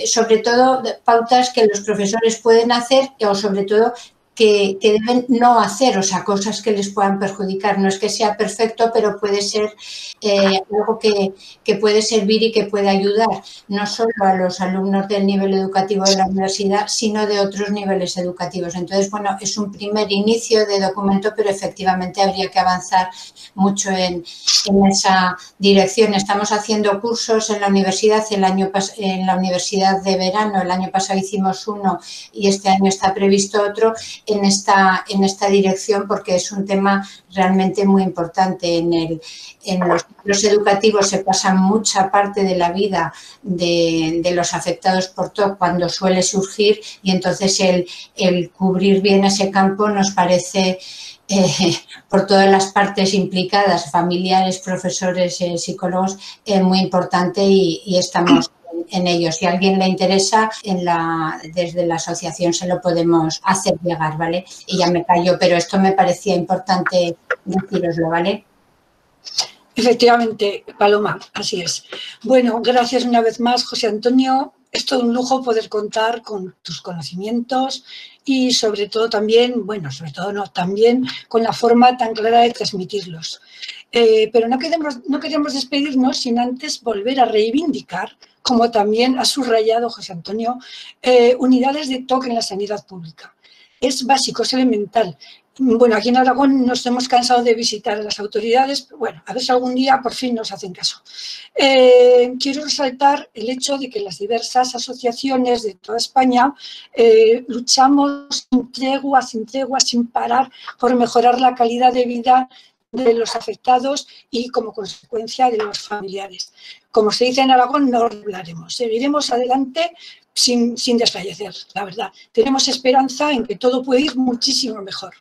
sobre todo, pautas que los profesores pueden hacer o sobre todo que deben no hacer, o sea, cosas que les puedan perjudicar. No es que sea perfecto, pero puede ser algo que puede servir y que puede ayudar, no solo a los alumnos del nivel educativo de la universidad, sino de otros niveles educativos. Entonces, bueno, es un primer inicio de documento, pero efectivamente habría que avanzar mucho en esa dirección. Estamos haciendo cursos en la universidad, en la universidad de verano, el año pasado hicimos uno y este año está previsto otro, en esta dirección, porque es un tema realmente muy importante. En los centros educativos se pasa mucha parte de la vida de los afectados por TOC cuando suele surgir, y entonces el cubrir bien ese campo nos parece, por todas las partes implicadas, familiares, profesores, psicólogos, muy importante, y estamos en ello. Si a alguien le interesa, desde la asociación se lo podemos hacer llegar, ¿vale? Y ya me callo, pero esto me parecía importante deciroslo, ¿vale? Efectivamente, Paloma, así es. Bueno, gracias una vez más, José Antonio. Es todo un lujo poder contar con tus conocimientos y sobre todo también, también con la forma tan clara de transmitirlos. Pero no queremos despedirnos sin antes volver a reivindicar, como también ha subrayado José Antonio, unidades de TOC en la sanidad pública. Es básico, es elemental. Bueno, aquí en Aragón nos hemos cansado de visitar a las autoridades, pero bueno, a ver si algún día por fin nos hacen caso. Quiero resaltar el hecho de que las diversas asociaciones de toda España luchamos sin tregua, sin parar, por mejorar la calidad de vida de los afectados y como consecuencia de los familiares. Como se dice en Aragón, no hablaremos, seguiremos adelante sin desfallecer, la verdad. Tenemos esperanza en que todo puede ir muchísimo mejor.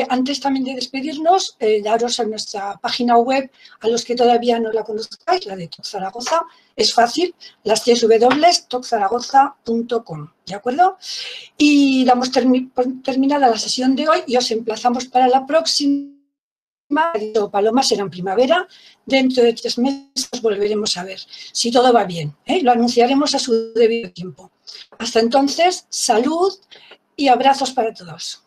Antes también de despedirnos, daros a nuestra página web, a los que todavía no la conozcáis, la de TOC Zaragoza, es fácil, las www.toczaragoza.com, ¿de acuerdo? Y damos terminada la sesión de hoy y os emplazamos para la próxima. Paloma, será en primavera, dentro de 3 meses volveremos a ver si todo va bien, lo anunciaremos a su debido tiempo. Hasta entonces, salud y abrazos para todos.